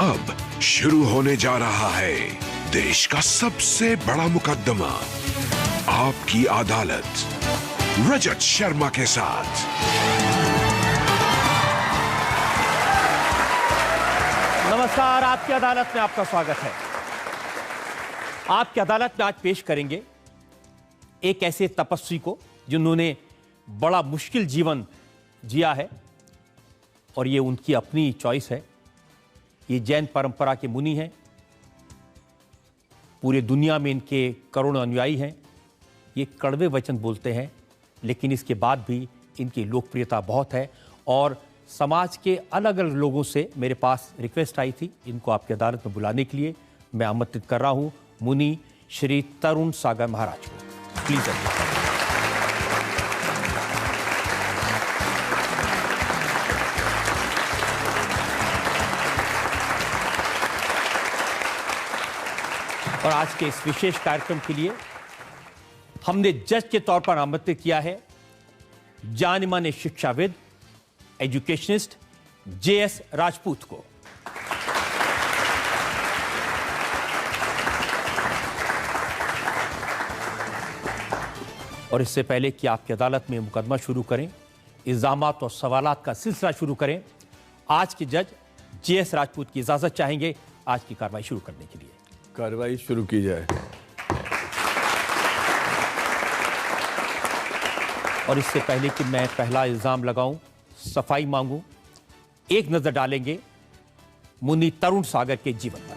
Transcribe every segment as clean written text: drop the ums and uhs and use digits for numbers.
अब शुरू होने जा रहा है देश का सबसे बड़ा मुकदमा, आपकी अदालत, रजत शर्मा के साथ। नमस्कार, आपकी अदालत में आपका स्वागत है। आपकी अदालत में आज पेश करेंगे एक ऐसे तपस्वी को जिन्होंने बड़ा मुश्किल जीवन जिया है और ये उनकी अपनी चॉइस है। ये जैन परंपरा के मुनि हैं, पूरे दुनिया में इनके करोड़ों अनुयायी हैं। ये कड़वे वचन बोलते हैं, लेकिन इसके बाद भी इनकी लोकप्रियता बहुत है और समाज के अलग अलग लोगों से मेरे पास रिक्वेस्ट आई थी इनको आपकी अदालत में बुलाने के लिए। मैं आमंत्रित कर रहा हूं मुनि श्री तरुण सागर महाराज को। प्लीज आइए। और आज के इस विशेष कार्यक्रम के लिए हमने जज के तौर पर आमंत्रित किया है जाने माने शिक्षाविद, एजुकेशनिस्ट जेएस राजपूत को। और इससे पहले कि आपकी अदालत में मुकदमा शुरू करें, इल्जामात और सवालात का सिलसिला शुरू करें, आज के जज जेएस राजपूत की इजाजत चाहेंगे आज की कार्रवाई शुरू करने के लिए। कार्रवाई शुरू की जाए। और इससे पहले कि मैं पहला इल्जाम लगाऊं, सफाई मांगूं, एक नजर डालेंगे मुनि तरुण सागर के जीवन पर।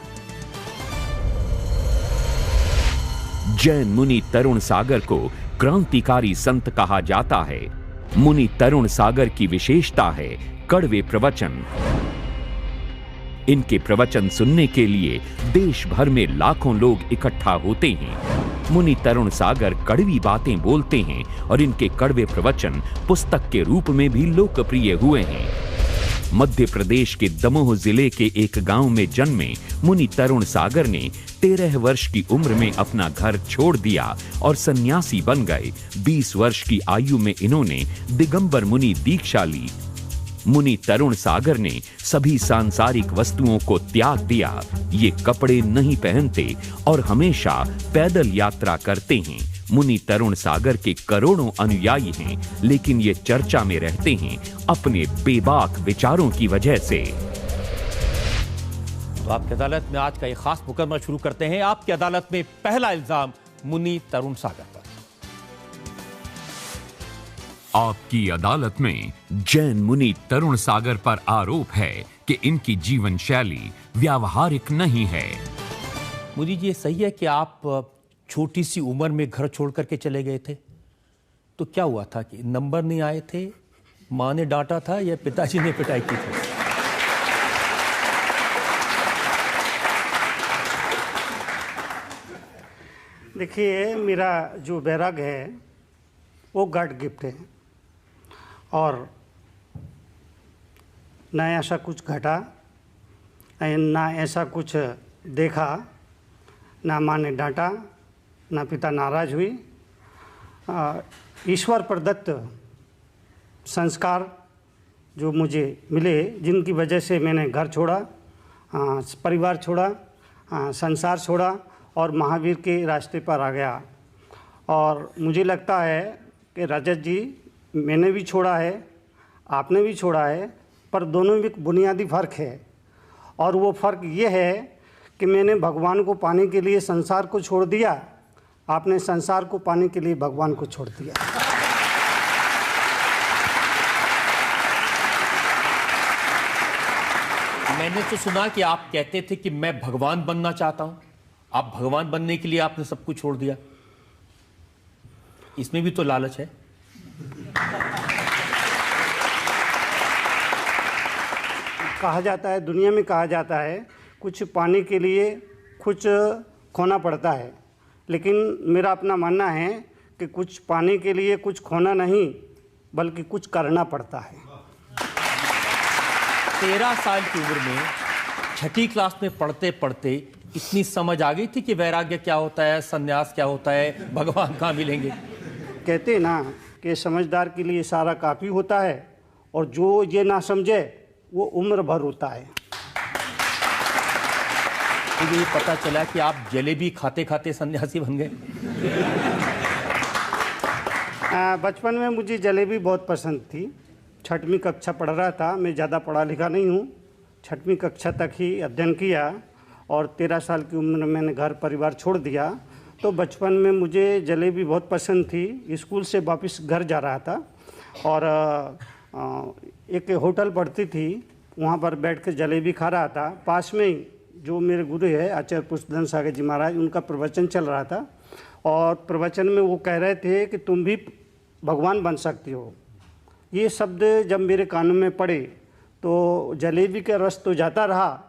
जैन मुनि तरुण सागर को क्रांतिकारी संत कहा जाता है। मुनि तरुण सागर की विशेषता है कड़वे प्रवचन। इनके प्रवचन सुनने के लिए देश भर में लाखों लोग इकट्ठा होते हैं। मुनि तरुण सागर कड़वी बातें बोलते हैं और इनके कड़वे प्रवचन पुस्तक के रूप में भी लोकप्रिय हुए हैं। मध्य प्रदेश के दमोह जिले के एक गांव में जन्मे मुनि तरुण सागर ने 13 वर्ष की उम्र में अपना घर छोड़ दिया और सन्यासी बन गए। 20 वर्ष की आयु में इन्होंने दिगंबर मुनि दीक्षा ली। मुनि तरुण सागर ने सभी सांसारिक वस्तुओं को त्याग दिया। ये कपड़े नहीं पहनते और हमेशा पैदल यात्रा करते हैं। मुनि तरुण सागर के करोड़ों अनुयायी हैं, लेकिन ये चर्चा में रहते हैं अपने बेबाक विचारों की वजह से। तो आपकी अदालत में आज का एक खास मुकदमा शुरू करते हैं। आपकी अदालत में पहला इल्जाम मुनि तरुण सागर पर। आपकी अदालत में जैन मुनि तरुण सागर पर आरोप है कि इनकी जीवन शैली व्यावहारिक नहीं है। मुनि जी, ये सही है कि आप छोटी सी उम्र में घर छोड़ करके चले गए थे? तो क्या हुआ था कि नंबर नहीं आए थे, माँ ने डांटा था या पिताजी ने पिटाई की थी? देखिए, मेरा जो बैराग है वो गॉड गिफ्ट है और ना ऐसा कुछ घटा, ना ऐसा कुछ देखा, ना माँ ने डांटा, ना पिता नाराज हुई। ईश्वर प्रदत्त संस्कार जो मुझे मिले, जिनकी वजह से मैंने घर छोड़ा, परिवार छोड़ा, संसार छोड़ा और महावीर के रास्ते पर आ गया। और मुझे लगता है कि रजत जी, मैंने भी छोड़ा है, आपने भी छोड़ा है, पर दोनों में एक बुनियादी फ़र्क है। और वो फ़र्क ये है कि मैंने भगवान को पाने के लिए संसार को छोड़ दिया, आपने संसार को पाने के लिए भगवान को छोड़ दिया। मैंने तो सुना कि आप कहते थे कि मैं भगवान बनना चाहता हूं। आप भगवान बनने के लिए आपने सब कुछ छोड़ दिया। इसमें भी तो लालच है। कहा जाता है, दुनिया में कहा जाता है, कुछ पाने के लिए कुछ खोना पड़ता है, लेकिन मेरा अपना मानना है कि कुछ पाने के लिए कुछ खोना नहीं बल्कि कुछ करना पड़ता है। 13 साल की उम्र में छठी क्लास में पढ़ते पढ़ते इतनी समझ आ गई थी कि वैराग्य क्या होता है, संन्यास क्या होता है, भगवान कहाँ मिलेंगे। कहते हैं ना कि समझदार के लिए सारा काफ़ी होता है और जो ये ना समझे वो उम्र भर होता है। मुझे ये पता चला कि आप जलेबी खाते खाते सन्यासी बन गए। बचपन में मुझे जलेबी बहुत पसंद थी। 6वीं कक्षा पढ़ रहा था, मैं ज़्यादा पढ़ा लिखा नहीं हूँ। 6वीं कक्षा तक ही अध्ययन किया और 13 साल की उम्र में मैंने घर परिवार छोड़ दिया। तो बचपन में मुझे जलेबी बहुत पसंद थी। स्कूल से वापस घर जा रहा था और एक होटल पड़ती थी, वहाँ पर बैठ कर जलेबी खा रहा था। पास में ही जो मेरे गुरु है आचार्य पुष्पधन सागर जी महाराज, उनका प्रवचन चल रहा था और प्रवचन में वो कह रहे थे कि तुम भी भगवान बन सकती हो। ये शब्द जब मेरे कानों में पड़े तो जलेबी का रस तो जाता रहा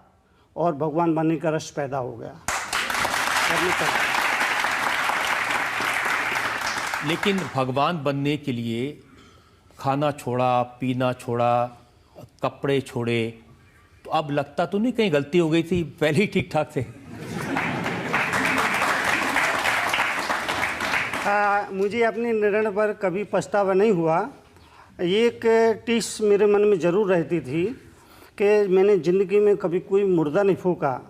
और भगवान बनने का रस पैदा हो गया। लेकिन भगवान बनने के लिए खाना छोड़ा, पीना छोड़ा, कपड़े छोड़े, तो अब लगता तो नहीं कहीं गलती हो गई थी, पहले ही ठीक ठाक थे? मुझे अपने निर्णय पर कभी पछतावा नहीं हुआ। एक टिस मेरे मन में ज़रूर रहती थी कि मैंने ज़िंदगी में कभी कोई मुर्दा नहीं फूंका।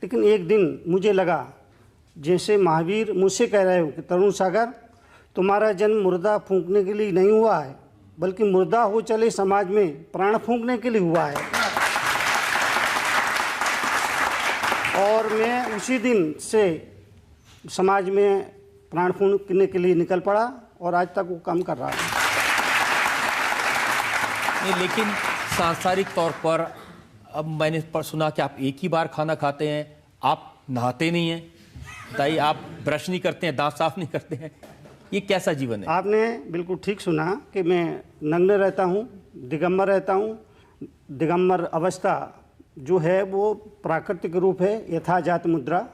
लेकिन एक दिन मुझे लगा जैसे महावीर मुझसे कह रहे हो कि तरुण सागर, तुम्हारा जन्म मुर्दा फूंकने के लिए नहीं हुआ है, बल्कि मुर्दा हो चले समाज में प्राण फूंकने के लिए हुआ है। और मैं उसी दिन से समाज में प्राण फूंकने के लिए निकल पड़ा और आज तक वो काम कर रहा है। नहीं, लेकिन सांसारिक तौर पर अब मैंने सुना कि आप एक ही बार खाना खाते हैं, आप नहाते नहीं हैं, ताई आप ब्रश नहीं करते हैं, दांत साफ नहीं करते हैं, ये कैसा जीवन है? आपने बिल्कुल ठीक सुना कि मैं नग्न रहता हूँ, दिगंबर रहता हूँ। दिगंबर अवस्था जो है वो प्राकृतिक रूप है, यथाजात मुद्रा,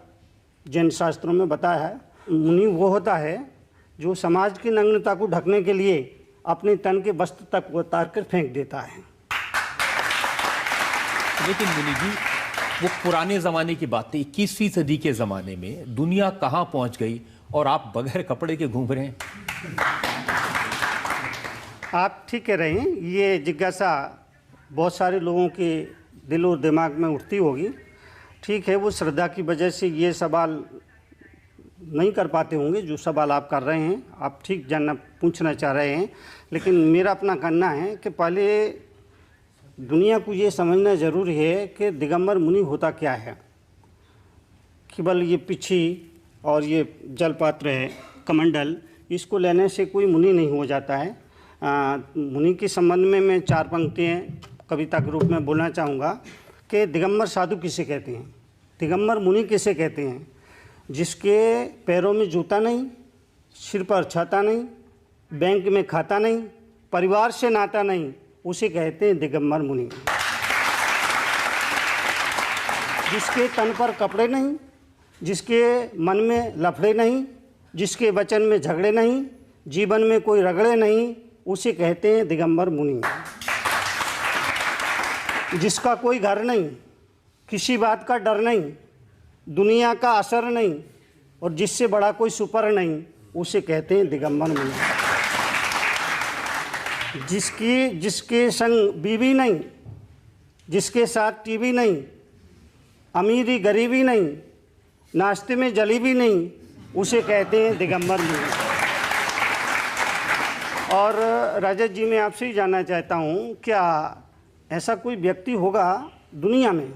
जैन शास्त्रों में बताया है। मुनि वो होता है जो समाज की नग्नता को ढकने के लिए अपने तन के वस्त्र तक उतार कर फेंक देता है। लेकिन मुनि जी, वो पुराने ज़माने की बातें, 21वीं सदी के ज़माने में दुनिया कहाँ पहुँच गई और आप बगैर कपड़े के घूम रहे हैं? आप ठीक कह रहे हैं। ये जिज्ञासा बहुत सारे लोगों के दिल और दिमाग में उठती होगी। ठीक है, वो श्रद्धा की वजह से ये सवाल नहीं कर पाते होंगे जो सवाल आप कर रहे हैं। आप ठीक जानना पूछना चाह रहे हैं, लेकिन मेरा अपना कहना है कि पहले दुनिया को ये समझना ज़रूरी है कि दिगंबर मुनि होता क्या है। केवल ये पिछी और ये जलपात्र है, कमंडल, इसको लेने से कोई मुनि नहीं हो जाता है। मुनि के संबंध में मैं 4 पंक्तियाँ कविता के रूप में बोलना चाहूँगा कि दिगंबर साधु किसे कहते हैं, दिगंबर मुनि किसे कहते हैं? जिसके पैरों में जूता नहीं, सिर पर छाता नहीं, बैंक में खाता नहीं, परिवार से नाता नहीं, उसे कहते हैं दिगंबर मुनि। जिसके तन पर कपड़े नहीं, जिसके मन में लफड़े नहीं, जिसके वचन में झगड़े नहीं, जीवन में कोई रगड़े नहीं, उसे कहते हैं दिगंबर मुनि। जिसका कोई घर नहीं, किसी बात का डर नहीं, दुनिया का असर नहीं और जिससे बड़ा कोई सुपर नहीं, उसे कहते हैं दिगंबर मुनि। जिसके संग बीवी नहीं, जिसके साथ टीवी नहीं, अमीरी गरीबी नहीं, नाश्ते में जलेबी नहीं, उसे कहते हैं दिगंबर मुनि। और रजत जी, मैं आपसे ही जानना चाहता हूँ, क्या ऐसा कोई व्यक्ति होगा दुनिया में,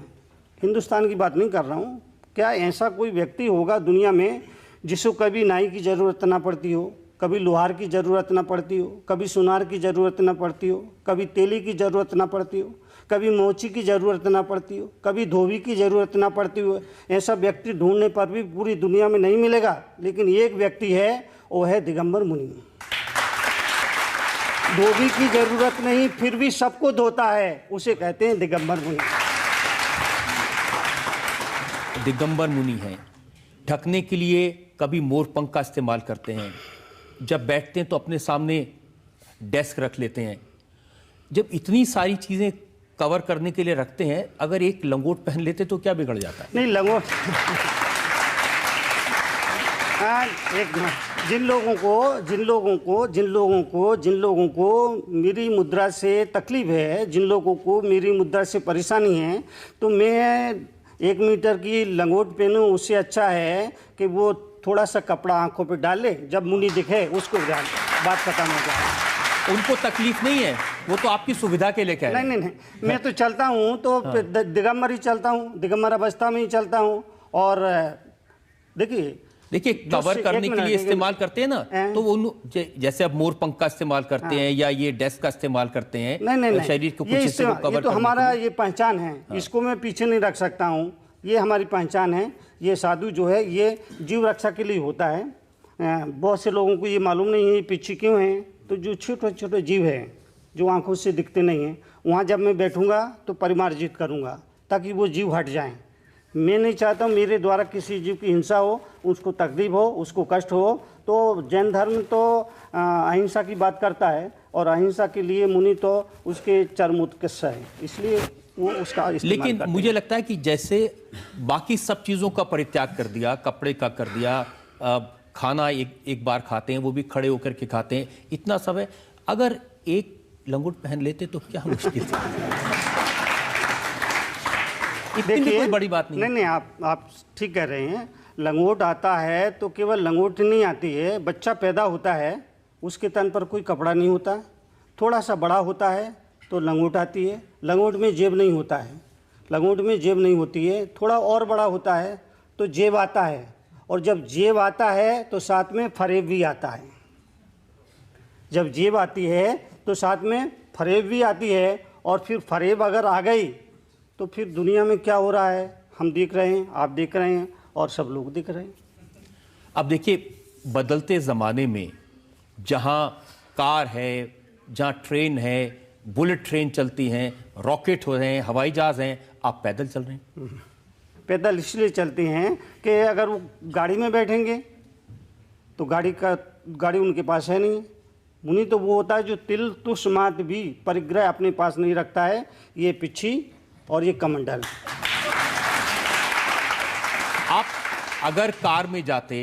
हिंदुस्तान की बात नहीं कर रहा हूँ, क्या ऐसा कोई व्यक्ति होगा दुनिया में जिसको कभी नाई की ज़रूरत ना पड़ती हो, कभी लोहार की ज़रूरत ना पड़ती हो, कभी सुनार की ज़रूरत ना पड़ती हो, कभी तेली की ज़रूरत ना पड़ती हो, कभी मोची की ज़रूरत ना पड़ती हो, कभी धोबी की ज़रूरत ना पड़ती हो? ऐसा व्यक्ति ढूंढने पर भी पूरी दुनिया में नहीं मिलेगा, लेकिन एक व्यक्ति है, वो है दिगंबर मुनि। धोबी की ज़रूरत नहीं, फिर भी सबको धोता है, उसे कहते हैं दिगंबर मुनि। दिगंबर मुनि हैं, ढकने के लिए कभी मोरपंख का इस्तेमाल करते हैं, जब बैठते हैं तो अपने सामने डेस्क रख लेते हैं। जब इतनी सारी चीज़ें कवर करने के लिए रखते हैं, अगर एक लंगोट पहन लेते तो क्या बिगड़ जाता है? नहीं, लंगोट जिन लोगों को मेरी मुद्रा से तकलीफ है, जिन लोगों को मेरी मुद्रा से परेशानी है, तो मैं 1 मीटर की लंगोट पहनूं, उससे अच्छा है कि वो थोड़ा सा कपड़ा आंखों पे डाल ले, जब मुनि दिखे उसको डाल, बात खत्म हो जाए। उनको तकलीफ नहीं है, वो तो आपकी सुविधा के लिए कह रहे हैं। नहीं, मैं तो चलता हूँ तो दिगंबर ही चलता हूँ, दिगंबर अवस्था में ही चलता हूँ। और देखिए कवर करने के लिए इस्तेमाल करते हैं ना, तो वो जैसे अब मोर पंख का इस्तेमाल करते हैं या ये डेस्क का इस्तेमाल करते हैं। नहीं, शरीर को कुछ हिस्से को कवर ये तो हमारा ये पहचान है, इसको मैं पीछे नहीं रख सकता हूँ, ये हमारी पहचान है। ये साधु जो है ये जीव रक्षा के लिए होता है। बहुत से लोगों को ये मालूम नहीं है पीछे क्यों है। तो जो छोटे छोटे जीव हैं जो आंखों से दिखते नहीं हैं, वहाँ जब मैं बैठूंगा तो परिमार्जित करूंगा ताकि वो जीव हट जाएं। मैं नहीं चाहता हूँ मेरे द्वारा किसी जीव की हिंसा हो, उसको तकलीफ हो, उसको कष्ट हो। तो जैन धर्म तो अहिंसा की बात करता है और अहिंसा के लिए मुनि तो उसके चरम उत्कर्ष है, इसलिए वो उसका इस्तेमाल लेकिन करते मुझे लगता है कि जैसे बाकी सब चीज़ों का परित्याग कर दिया, कपड़े का कर दिया, खाना एक बार खाते हैं वो भी खड़े होकर के खाते हैं, इतना सब है। अगर एक लंगोट पहन लेते तो क्या मुश्किल थी? इतनी भी कोई बड़ी बात नहीं। नहीं, आप ठीक कह रहे हैं। लंगोट आता है तो केवल लंगोट नहीं आती है, बच्चा पैदा होता है उसके तन पर कोई कपड़ा नहीं होता, थोड़ा सा बड़ा होता है तो लंगोट आती है। लंगोट में जेब नहीं होता है, लंगोट में जेब नहीं होती है। थोड़ा और बड़ा होता है तो जेब आता है, और जब जेब आता है तो साथ में फरेब भी आता है। जब जेब आती है तो साथ में फरेब भी आती है, और फिर फरेब अगर आ गई तो फिर दुनिया में क्या हो रहा है हम देख रहे हैं, आप देख रहे हैं और सब लोग देख रहे हैं। अब देखिए, बदलते ज़माने में जहाँ कार है, जहाँ ट्रेन है, बुलेट ट्रेन चलती हैं, रॉकेट हो रहे हैं, हवाई जहाज़ हैं, आप पैदल चल रहे हैं। पैदल इसलिए चलते हैं कि अगर वो गाड़ी में बैठेंगे तो गाड़ी उनके पास है नहीं। मुनि तो वो होता है जो तिल तुष मात भी परिग्रह अपने पास नहीं रखता है, ये पिछी और ये कमंडल। आप अगर कार में जाते,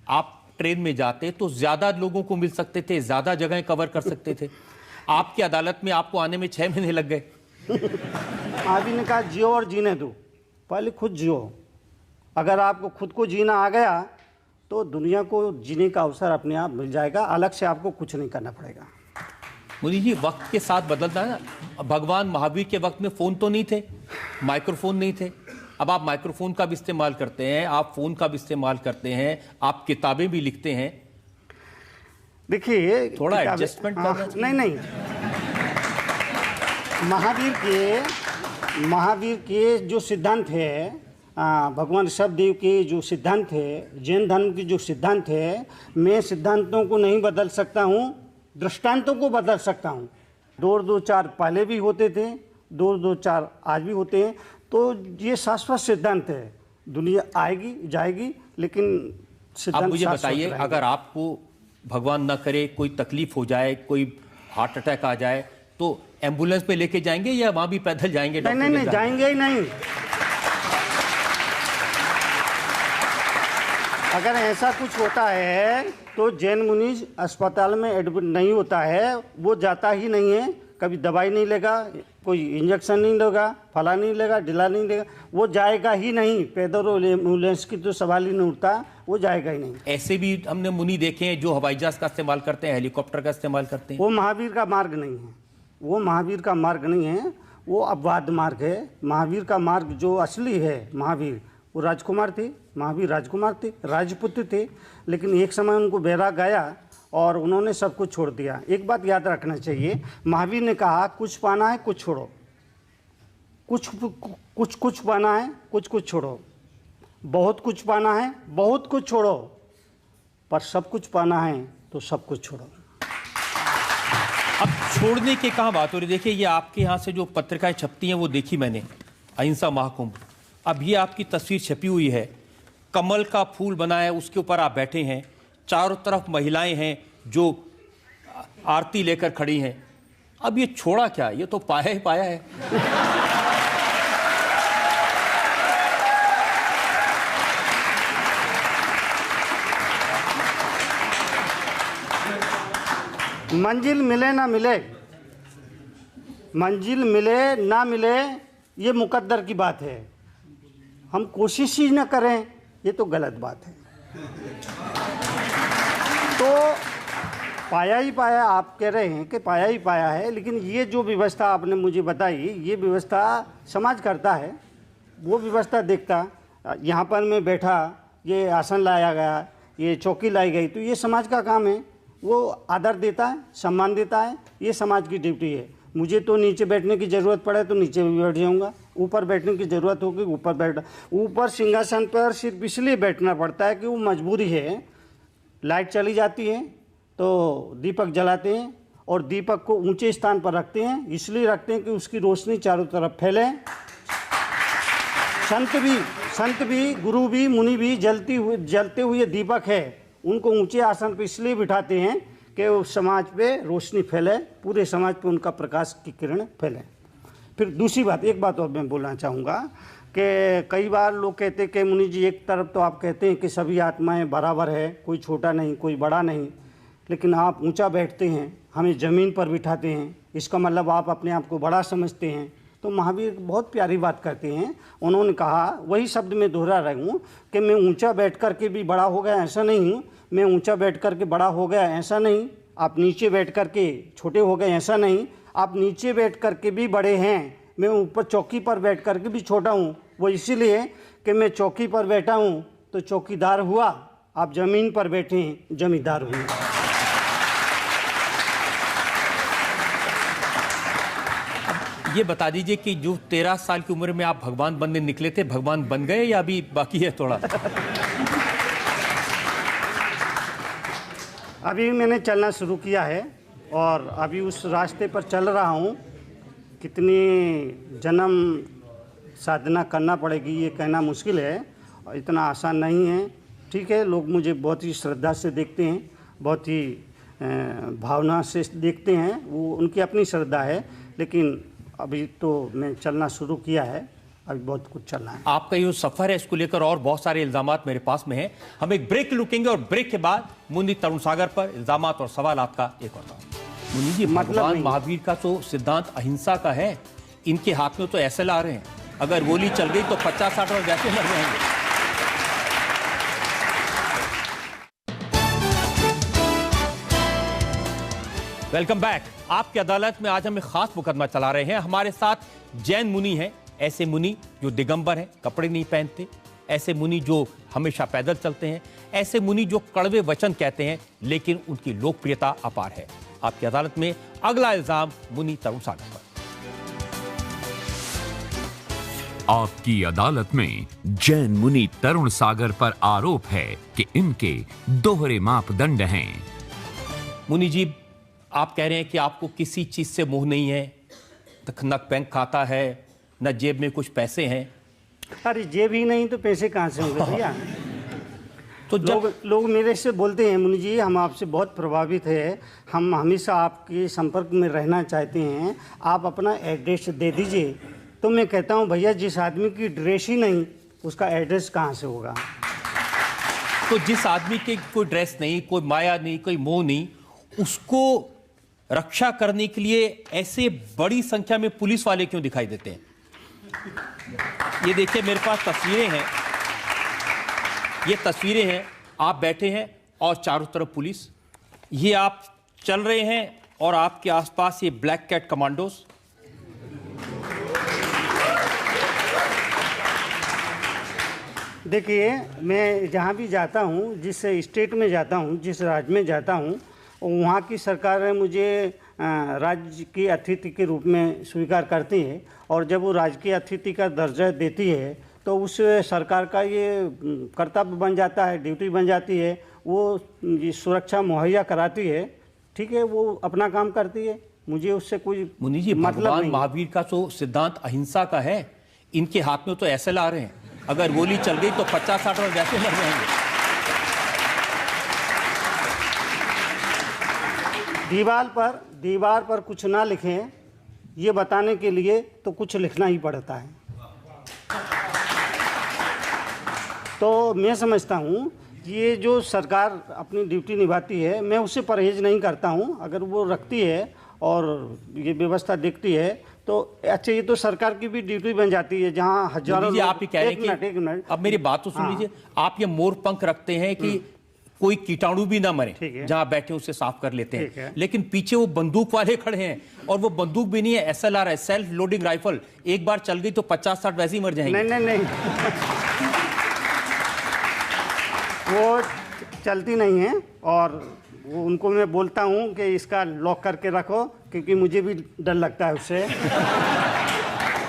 आप ट्रेन में जाते तो ज्यादा लोगों को मिल सकते थे, ज्यादा जगह कवर कर सकते थे। आपकी अदालत में आपको आने में 6 महीने लग गए। आप ही ने कहा जियो और जीने दो, पहले खुद जियो। अगर आपको खुद को जीना आ गया तो दुनिया को जीने का अवसर अपने आप मिल जाएगा, अलग से आपको कुछ नहीं करना पड़ेगा। मुनि जी, वक्त के साथ बदलता है ना। भगवान महावीर के वक्त में फ़ोन तो नहीं थे, माइक्रोफोन नहीं थे, अब आप माइक्रोफोन का भी इस्तेमाल करते हैं, आप फ़ोन का भी इस्तेमाल करते हैं, आप किताबें भी लिखते हैं। देखिए थोड़ा एडजस्टमेंट करना चाहिए। नहीं, महावीर के जो सिद्धांत है, भगवान ऋषभदेव के जो सिद्धांत है, जैन धर्म के जो सिद्धांत है, मैं सिद्धांतों को नहीं बदल सकता हूँ, दृष्टांतों को बदल सकता हूँ। 2-2-4 पहले भी होते थे, 2-2-4 आज भी होते हैं। तो ये शाश्वत सिद्धांत है, दुनिया आएगी जाएगी, लेकिन सिद्धांत। आप मुझे बताइए, अगर आपको भगवान न करे कोई तकलीफ हो जाए, कोई हार्ट अटैक आ जाए, तो एम्बुलेंस पे लेके जाएंगे या वहां भी पैदल जाएंगे? नहीं, जाएंगे ही नहीं। अगर ऐसा कुछ होता है तो जैन मुनि अस्पताल में एडमिट नहीं होता है, वो जाता ही नहीं है, कभी दवाई नहीं लेगा, कोई इंजेक्शन नहीं लेगा, फला नहीं लेगा, ढिला नहीं लेगा, वो जाएगा ही नहीं। पैदल एम्बुलेंस की तो सवाल ही नहीं उठता, वो जाएगा ही नहीं। ऐसे भी हमने मुनि देखे हैं जो हवाई जहाज का इस्तेमाल करते हैं, हेलीकॉप्टर का इस्तेमाल करते हैं। वो महावीर का मार्ग नहीं है, वो महावीर का मार्ग नहीं है, वो अपवाद मार्ग है। महावीर का मार्ग जो असली है, महावीर वो राजकुमार थे, महावीर राजकुमार थे, राजपुत्र थे, लेकिन एक समय उनको बैराग आया और उन्होंने सब कुछ छोड़ दिया। एक बात याद रखना चाहिए, महावीर ने कहा कुछ पाना है कुछ छोड़ो, कुछ पाना है कुछ छोड़ो, बहुत कुछ पाना है बहुत कुछ छोड़ो, पर सब कुछ पाना है तो सब कुछ छोड़ो। अब छोड़ने के कहाँ बात हो रही? देखिए, ये आपके यहाँ से जो पत्रिकाएं छपती हैं वो देखी मैंने, अहिंसा महाकुंभ। अब ये आपकी तस्वीर छपी हुई है, कमल का फूल बना है, उसके ऊपर आप बैठे हैं, चारों तरफ महिलाएं हैं जो आरती लेकर खड़ी हैं। अब ये छोड़ा क्या? ये तो पाया ही पाया है। मंजिल मिले ना मिले, मंजिल मिले ना मिले, ये मुकद्दर की बात है। हम कोशिश ही न करें, ये तो गलत बात है। तो पाया ही पाया, आप कह रहे हैं कि पाया ही पाया है, लेकिन ये जो व्यवस्था आपने मुझे बताई, ये व्यवस्था समाज करता है, वो व्यवस्था देखता। यहाँ पर मैं बैठा, ये आसन लाया गया, ये चौकी लाई गई, तो ये समाज का काम है, वो आदर देता है, सम्मान देता है, ये समाज की ड्यूटी है। मुझे तो नीचे बैठने की ज़रूरत पड़े तो नीचे भी बैठ जाऊँगा, ऊपर बैठने की ज़रूरत होगी ऊपर बैठ, ऊपर सिंहासन पर सिर्फ इसलिए बैठना पड़ता है कि वो मजबूरी है। लाइट चली जाती है तो दीपक जलाते हैं और दीपक को ऊंचे स्थान पर रखते हैं, इसलिए रखते हैं कि उसकी रोशनी चारों तरफ फैले। संत भी गुरु भी मुनि भी जलते हुए दीपक है, उनको ऊंचे आसन पर इसलिए बिठाते हैं कि उस समाज पे रोशनी फैले, पूरे समाज पे उनका प्रकाश की किरण फैले। फिर दूसरी बात, एक बात और मैं बोलना चाहूँगा कि कई बार लोग कहते हैं कि मुनि जी, एक तरफ तो आप कहते हैं कि सभी आत्माएं बराबर है, कोई छोटा नहीं कोई बड़ा नहीं, लेकिन आप ऊंचा बैठते हैं, हमें ज़मीन पर बिठाते हैं, इसका मतलब आप अपने आप को बड़ा समझते हैं। तो महावीर बहुत प्यारी बात करते हैं, उन्होंने कहा, वही शब्द मैं दोहरा रहा हूँ कि मैं ऊंचा बैठ कर के भी बड़ा हो गया ऐसा नहीं हूँ, मैं ऊंचा बैठ कर के बड़ा हो गया ऐसा नहीं, आप नीचे बैठ कर के छोटे हो गए ऐसा नहीं, आप नीचे बैठ कर के भी बड़े हैं, मैं ऊपर चौकी पर बैठ कर के भी छोटा हूँ। वो इसीलिए कि मैं चौकी पर बैठा हूँ तो चौकीदार हुआ, आप ज़मीन पर बैठे हैं जमींदार हुए। ये बता दीजिए कि जो 13 साल की उम्र में आप भगवान बनने निकले थे, भगवान बन गए या अभी बाकी है थोड़ा? अभी मैंने चलना शुरू किया है और अभी उस रास्ते पर चल रहा हूँ। कितनी जन्म साधना करना पड़ेगी ये कहना मुश्किल है, और इतना आसान नहीं है। ठीक है, लोग मुझे बहुत ही श्रद्धा से देखते हैं, बहुत ही भावना से देखते हैं, वो उनकी अपनी श्रद्धा है, लेकिन अभी तो मैं चलना शुरू किया है, अभी बहुत कुछ चलना है। आपका ये सफर है, इसको लेकर और बहुत सारे इल्जामात मेरे पास में हैं। हम एक ब्रेक लुकेंगे और ब्रेक के बाद मुनि तरुण सागर पर इल्जामात और सवालात का एक और मुनि जी, भगवान महावीर का तो सिद्धांत अहिंसा का है, इनके हाथ में तो ऐसे ला रहे हैं, अगर गोली चल गई तो 50-60 और वैसे मर जाएंगे। Welcome back. आपकी अदालत में आज हम एक खास मुकदमा चला रहे हैं। हमारे साथ जैन मुनि हैं, ऐसे मुनि जो दिगंबर हैं, कपड़े नहीं पहनते, ऐसे मुनि जो हमेशा पैदल चलते हैं, ऐसे मुनि जो कड़वे वचन कहते हैं लेकिन उनकी लोकप्रियता अपार है। आपकी अदालत में अगला इल्जाम मुनि तरुण सागर पर। आपकी अदालत में जैन मुनि तरुण सागर पर आरोप है कि इनके दोहरे मापदंड हैं। मुनि जी, आप कह रहे हैं कि आपको किसी चीज से मोह नहीं है, न बैंक खाता है, न जेब में कुछ पैसे हैं। अरे जेब ही नहीं तो पैसे कहाँ से होंगे भैया? तो लोग मेरे से बोलते हैं, मुनि जी हम आपसे बहुत प्रभावित है, हम हमेशा आपके संपर्क में रहना चाहते हैं, आप अपना एड्रेस दे दीजिए। तो मैं कहता हूँ भैया, जिस आदमी की ड्रेस ही नहीं उसका एड्रेस कहाँ से होगा? तो जिस आदमी के कोई ड्रेस नहीं, कोई माया नहीं, कोई मोह नहीं, उसको रक्षा करने के लिए ऐसे बड़ी संख्या में पुलिस वाले क्यों दिखाई देते हैं? ये देखिए, मेरे पास तस्वीरें हैं, ये तस्वीरें हैं, आप बैठे हैं और चारों तरफ पुलिस, ये आप चल रहे हैं और आपके आसपास ये ब्लैक कैट कमांडोज। देखिए, मैं जहाँ भी जाता हूँ, जिस स्टेट में जाता हूँ, जिस राज्य में जाता हूँ, वहाँ की सरकार मुझे राज्य की अतिथि के रूप में स्वीकार करती है, और जब वो राजकीय अतिथि का दर्जा देती है तो उस सरकार का ये कर्तव्य बन जाता है, ड्यूटी बन जाती है, वो सुरक्षा मुहैया कराती है। ठीक है, वो अपना काम करती है, मुझे उससे कोई मुनि जी, मतलब भगवान नहीं। महावीर का तो सिद्धांत अहिंसा का है, इनके हाथ में तो ऐसे ला रहे हैं, अगर गोली चल गई तो 50-60 और वैसे मर जाएंगे। दीवार पर कुछ ना लिखें, ये बताने के लिए तो कुछ लिखना ही पड़ता है। तो मैं समझता हूँ ये जो सरकार अपनी ड्यूटी निभाती है, मैं उससे परहेज नहीं करता हूँ। अगर वो रखती है और ये व्यवस्था देखती है तो अच्छा, ये तो सरकार की भी ड्यूटी बन जाती है, जहाँ हजारों मोदी जी, आप ही कह रहे हैं एक मिनट, अब मेरी बात तो सुन लीजिए। आप ये मोर पंख रखते हैं कि कोई कीटाणु भी ना मरे, जहां बैठे उसे साफ कर लेते हैं, लेकिन पीछे वो बंदूक वाले खड़े हैं, और वो बंदूक भी नहीं है, SLR है, सेल्फ लोडिंग राइफल। एक बार चल गई तो 50-60 वैसे ही मर जाएंगे। नहीं वो चलती नहीं है, और वो उनको मैं बोलता हूँ कि इसका लॉक करके रखो, क्योंकि मुझे भी डर लगता है उससे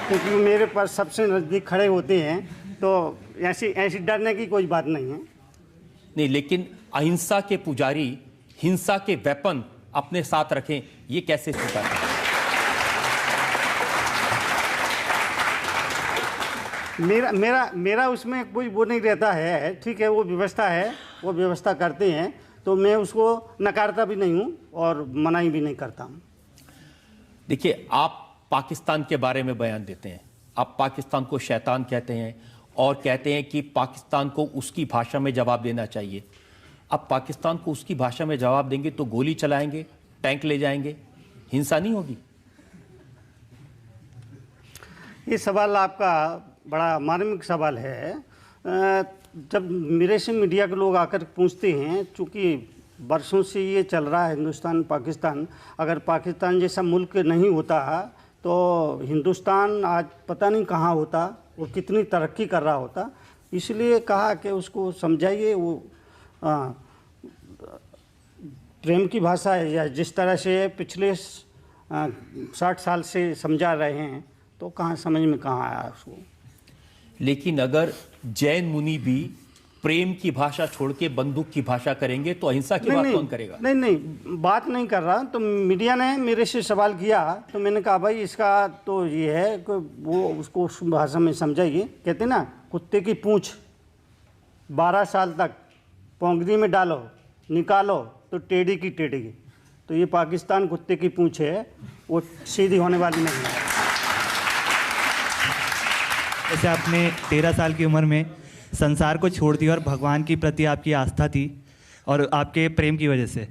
क्योंकि मेरे पास सबसे नज़दीक खड़े होते हैं, तो ऐसी डरने की कोई बात नहीं है। नहीं, लेकिन अहिंसा के पुजारी हिंसा के वेपन अपने साथ रखें, ये कैसे स्वीकार करें? मेरा उसमें कोई वो नहीं रहता है, ठीक है, वो व्यवस्था है, वो व्यवस्था करते हैं, तो मैं उसको नकारता भी नहीं हूँ और मनाही भी नहीं करता हूँ। देखिए, आप पाकिस्तान के बारे में बयान देते हैं, आप पाकिस्तान को शैतान कहते हैं और कहते हैं कि पाकिस्तान को उसकी भाषा में जवाब देना चाहिए। अब पाकिस्तान को उसकी भाषा में जवाब देंगे तो गोली चलाएंगे, टैंक ले जाएंगे, हिंसा नहीं होगी? ये सवाल आपका बड़ा मार्मिक सवाल है। जब मेरे से मीडिया के लोग आकर पूछते हैं, चूँकि बरसों से ये चल रहा है हिंदुस्तान पाकिस्तान, अगर पाकिस्तान जैसा मुल्क नहीं होता तो हिंदुस्तान आज पता नहीं कहाँ होता, वो कितनी तरक्की कर रहा होता। इसलिए कहा कि उसको समझाइए, वो प्रेम की भाषा है, या जिस तरह से पिछले 60 साल से समझा रहे हैं, तो कहाँ समझ में कहाँ आया उसको। लेकिन अगर जैन मुनि भी प्रेम की भाषा छोड़ के बंदूक की भाषा करेंगे तो अहिंसा की बात कौन करेगा? नहीं, बात नहीं कर रहा। तो मीडिया ने मेरे से सवाल किया, तो मैंने कहा भाई इसका तो ये है कि वो उसको उस भाषा में समझाइए। कहते ना, कुत्ते की पूंछ 12 साल तक पोंगरी में डालो, निकालो तो टेढ़ी की टेढ़ी। तो ये पाकिस्तान कुत्ते की पूंछ है, वो सीधी होने वाली नहीं है। जैसे आपने 13 साल की उम्र में संसार को छोड़ दिया और भगवान की प्रति आपकी आस्था थी, और आपके प्रेम की वजह से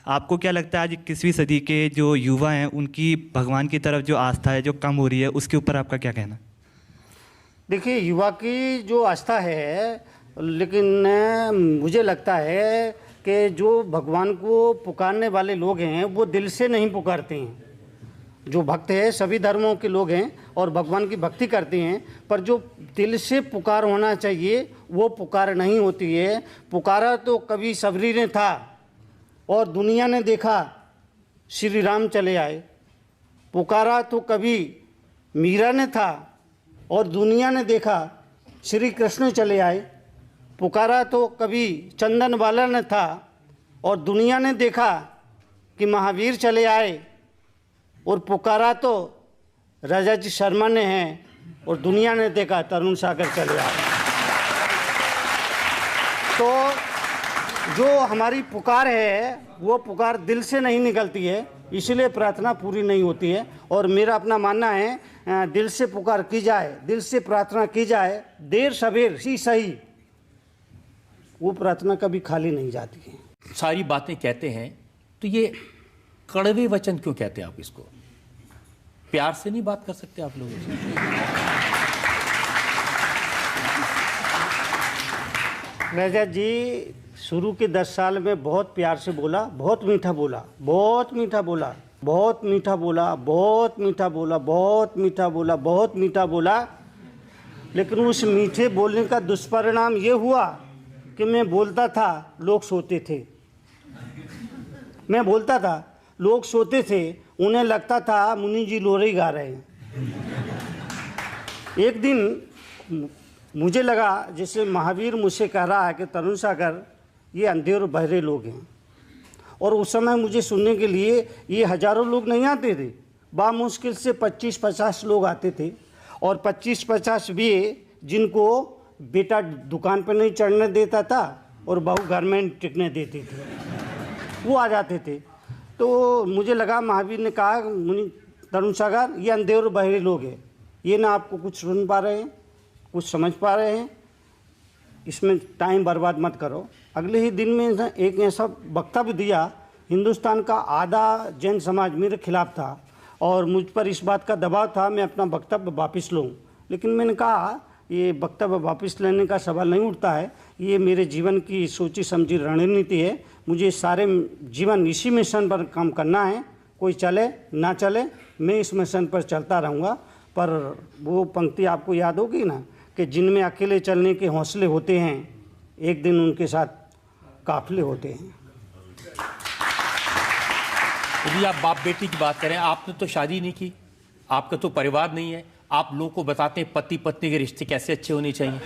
आपको क्या लगता है आज 21वीं सदी के जो युवा हैं उनकी भगवान की तरफ जो आस्था है जो कम हो रही है, उसके ऊपर आपका क्या कहना? देखिए, युवा की जो आस्था है, लेकिन मुझे लगता है कि जो भगवान को पुकारने वाले लोग हैं वो दिल से नहीं पुकारते हैं। जो भक्त है सभी धर्मों के लोग हैं और भगवान की भक्ति करते हैं, पर जो दिल से पुकार होना चाहिए वो पुकार नहीं होती है। पुकारा तो कभी सबरी ने था और दुनिया ने देखा श्री राम चले आए। पुकारा तो कभी मीरा ने था और दुनिया ने देखा श्री कृष्ण चले आए। पुकारा तो कभी चंदन वाला ने था और दुनिया ने देखा कि महावीर चले आए। और पुकारा तो रजत शर्मा ने है और दुनिया ने देखा तरुण सागर चले आए। तो जो हमारी पुकार है वो पुकार दिल से नहीं निकलती है, इसलिए प्रार्थना पूरी नहीं होती है। और मेरा अपना मानना है, दिल से पुकार की जाए, दिल से प्रार्थना की जाए, देर सवेर ही सही, वो प्रार्थना कभी खाली नहीं जाती है। सारी बातें कहते हैं तो ये कड़वे वचन क्यों कहते हैं आप इसको? प्यार से नहीं बात कर सकते आप लोगों से? रजत जी शुरू के 10 साल में बहुत प्यार से बोला, बहुत मीठा बोला, बहुत मीठा बोला, बहुत मीठा बोला, बहुत मीठा बोला, बहुत मीठा बोला, बहुत मीठा बोला। लेकिन उस मीठे बोलने का दुष्परिणाम ये हुआ कि मैं बोलता था, लोग सोते थे। मैं बोलता था, लोग सोते थे, उन्हें लगता था मुनि जी लोरी गा रहे हैं। एक दिन मुझे लगा जैसे महावीर मुझसे कह रहा है कि तरुण सागर ये अंधे और बहरे लोग हैं। और उस समय मुझे सुनने के लिए ये हजारों लोग नहीं आते थे, बामुश्किल से 25-50 लोग आते थे। और 25-50 भी जिनको बेटा दुकान पर नहीं चढ़ने देता था और बहू घर में टिकने देती थी, वो आ जाते थे। तो मुझे लगा महावीर ने कहा, मुनि तरुण सागर ये अंधे और बहरे लोग हैं, ये ना आपको कुछ सुन पा रहे हैं, कुछ समझ पा रहे हैं, इसमें टाइम बर्बाद मत करो। अगले ही दिन में एक ऐसा वक्तव्य दिया, हिंदुस्तान का आधा जैन समाज मेरे खिलाफ था और मुझ पर इस बात का दबाव था मैं अपना वक्तव्य वापस लूँ, लेकिन मैंने कहा ये वक्तव्य वापस लेने का सवाल नहीं उठता है, ये मेरे जीवन की सोची समझी रणनीति है। मुझे सारे जीवन इसी मिशन पर काम करना है, कोई चले ना चले मैं इस मिशन पर चलता रहूँगा। पर वो पंक्ति आपको याद होगी ना कि जिनमें अकेले चलने के हौसले होते हैं एक दिन उनके साथ काफिले होते हैं। यदि आप बाप बेटी की बात करें, आपने तो शादी नहीं की, आपका तो परिवार नहीं है, आप लोगों को बताते हैं पति पत्नी के रिश्ते कैसे अच्छे होने चाहिए।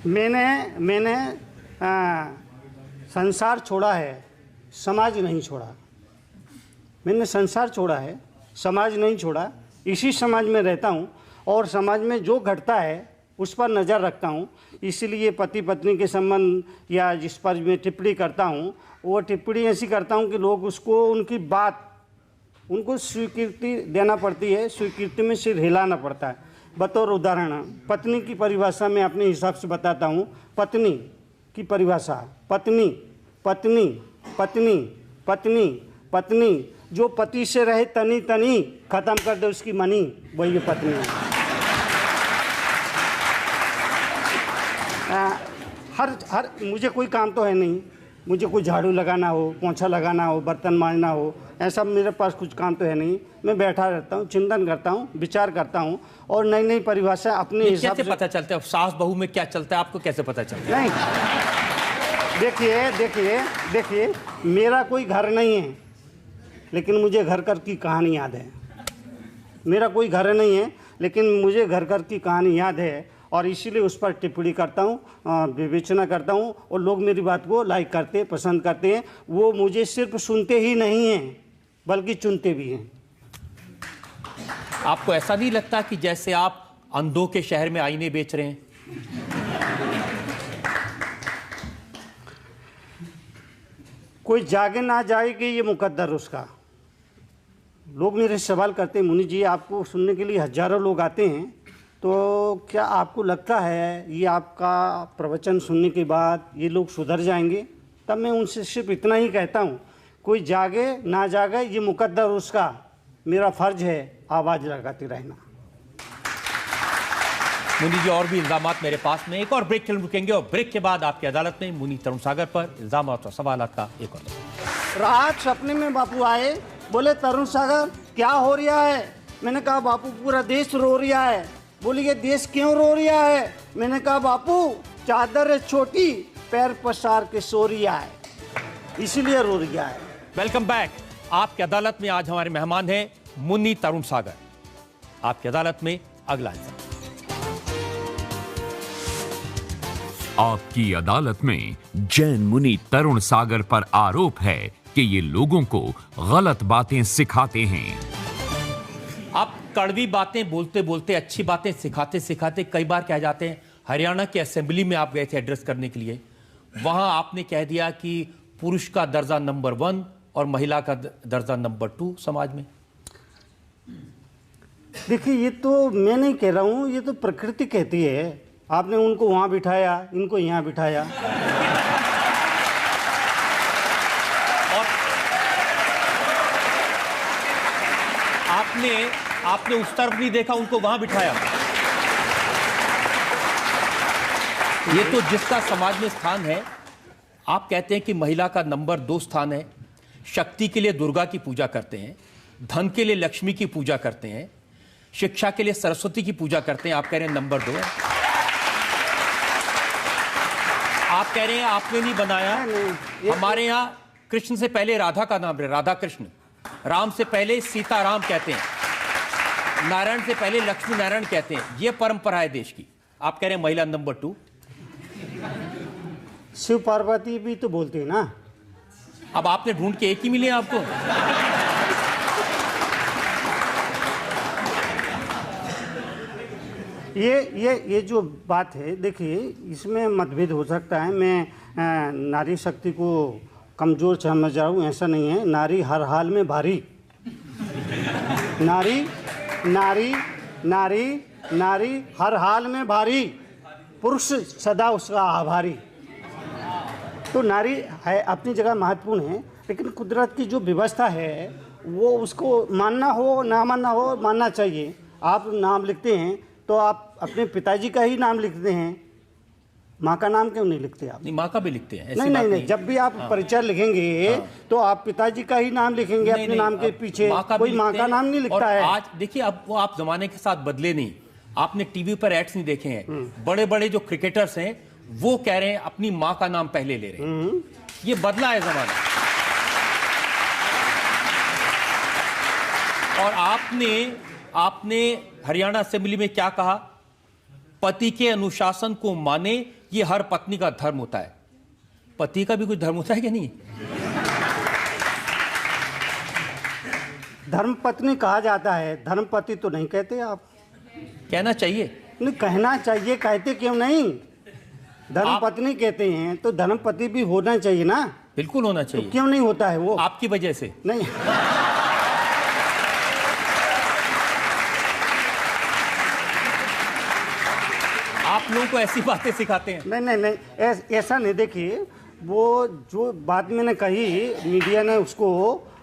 मैंने संसार छोड़ा है, समाज नहीं छोड़ा। मैंने संसार छोड़ा है, समाज नहीं छोड़ा। इसी समाज में रहता हूँ और समाज में जो घटता है उस पर नज़र रखता हूँ। इसीलिए पति पत्नी के संबंध या जिस पर मैं टिप्पणी करता हूँ वो टिप्पणी ऐसी करता हूँ कि लोग उसको उनकी बात उनको स्वीकृति देना पड़ती है, स्वीकृति में सिर हिलाना पड़ता है। बतौर उदाहरण पत्नी की परिभाषा मैं अपने हिसाब से बताता हूँ। पत्नी की परिभाषा, पत्नी पत्नी पत्नी पत्नी पत्नी जो पति से रहे तनी तनी खत्म कर दे उसकी मनी, वही पत्नी है। हर मुझे कोई काम तो है नहीं, मुझे कोई झाड़ू लगाना हो, पोंछा लगाना हो, बर्तन मांजना हो, ऐसा मेरे पास कुछ काम तो है नहीं। मैं बैठा रहता हूँ, चिंतन करता हूँ, विचार करता हूँ और नई नई परिभाषा अपने हिसाब से। कैसे पता चलता है सास बहू में क्या चलता है, आपको कैसे पता चलता है? नहीं, देखिए मेरा कोई घर नहीं है लेकिन मुझे घर घर की कहानी याद है। मेरा कोई घर नहीं है लेकिन मुझे घर घर की कहानी याद है और इसीलिए उस पर टिप्पणी करता हूँ, विवेचना करता हूँ और लोग मेरी बात को लाइक करते, पसंद करते हैं। वो मुझे सिर्फ सुनते ही नहीं हैं बल्कि चुनते भी हैं। आपको ऐसा नहीं लगता कि जैसे आप अंधों के शहर में आईने बेच रहे हैं? कोई जागे ना जाएगी ये मुकद्दर उसका। लोग मेरे सवाल करते हैं, मुनि जी आपको सुनने के लिए हजारों लोग आते हैं, तो क्या आपको लगता है ये आपका प्रवचन सुनने के बाद ये लोग सुधर जाएंगे? तब मैं उनसे सिर्फ इतना ही कहता हूँ, कोई जागे ना जागे ये मुकद्दर उसका, मेरा फर्ज है आवाज़ लगाते रहना। मुनि जी और भी इल्जामात मेरे पास में, एक और ब्रेक के लिए रुकेंगे और ब्रेक के बाद आपकी अदालत में मुनि तरुण सागर पर इल्जामात और सवालात का एक और रात सपने में बापू आए, बोले तरुण सागर क्या हो रहा है? मैंने कहा बापू पूरा देश रो रहा है। बोली ये देश क्यों रो रहा है? मैंने कहा बापू चादर है छोटी, पैर पसार के सो रहा है, इसीलिए रो रहा है। Welcome back. आपकी अदालत में आज हमारे मेहमान हैं मुनि तरुण सागर। आपकी अदालत में अगला इल्जाम। आपकी अदालत में जैन मुनि तरुण सागर पर आरोप है कि ये लोगों को गलत बातें सिखाते हैं। आप कड़वी बातें बोलते बोलते, अच्छी बातें सिखाते सिखाते कई बार कह जाते हैं। हरियाणा के असेंबली में आप गए थे एड्रेस करने के लिए, वहां आपने कह दिया कि पुरुष का दर्जा नंबर 1 और महिला का दर्जा नंबर 2 समाज में। देखिए ये तो मैं नहीं कह रहा हूँ, ये तो प्रकृति कहती है। आपने उनको वहाँ बिठाया, इनको यहाँ बिठाया। और आपने उस तरफ नहीं देखा, उनको वहां बिठाया। ये तो जिसका समाज में स्थान है। आप कहते हैं कि महिला का नंबर 2 स्थान है। शक्ति के लिए दुर्गा की पूजा करते हैं, धन के लिए लक्ष्मी की पूजा करते हैं, शिक्षा के लिए सरस्वती की पूजा करते हैं। आप कह रहे हैं नंबर 2 है। आप कह रहे हैं आपने नहीं बनाया। हमारे यहाँ कृष्ण से पहले राधा का नाम है, राधा कृष्ण। राम से पहले सीताराम कहते हैं, नारायण से पहले लक्ष्मी नारायण कहते हैं। यह परंपरा है देश की। आप कह रहे हैं महिला नंबर 2। शिव पार्वती भी तो बोलते हैं ना। अब आपने ढूंढ के एक ही मिले आपको। ये जो बात है, देखिए इसमें मतभेद हो सकता है। मैं नारी शक्ति को कमज़ोर समझ रहा हूँ, ऐसा नहीं है। नारी हर हाल में भारी, नारी नारी नारी नारी हर हाल में भारी, पुरुष सदा उसका आभारी। तो नारी है अपनी जगह महत्वपूर्ण है, लेकिन कुदरत की जो व्यवस्था है वो उसको मानना हो ना मानना हो, मानना चाहिए। आप नाम लिखते हैं तो आप अपने पिताजी का ही नाम लिखते हैं, माँ का नाम क्यों नहीं लिखते आप? नहीं, माँ का भी लिखते हैं, ऐसी नहीं बात नहीं, जब भी आप परिचय लिखेंगे तो आप पिताजी का ही नाम लिखेंगे अपने नाम के पीछे, कोई माँ का नाम नहीं लिखता है। आज देखिए, अब वो आप जमाने के साथ बदले नहीं। आपने टीवी पर एड्स नहीं देखे हैं, बड़े बड़े जो क्रिकेटर्स हैं वो कह रहे हैं अपनी माँ का नाम पहले ले रहे हैं। ये बदला है जमाना। और आपने हरियाणा असेंबली में क्या कहा? पति के अनुशासन को माने, ये हर पत्नी का धर्म होता है। पति का भी कुछ धर्म होता है कि नहीं? धर्मपत्नी कहा जाता है, धर्मपति तो नहीं कहते आप। कहना चाहिए। नहीं, कहना चाहिए, कहते क्यों नहीं? धर्मपत्नी कहते हैं तो धर्मपति भी होना चाहिए ना। बिल्कुल होना चाहिए। तो क्यों नहीं होता है वो? आपकी वजह से नहीं। आप लोगों को ऐसी बातें सिखाते हैं। नहीं नहीं नहीं, ऐसा नहीं। देखिए, वो जो बात मैंने कही, मीडिया ने उसको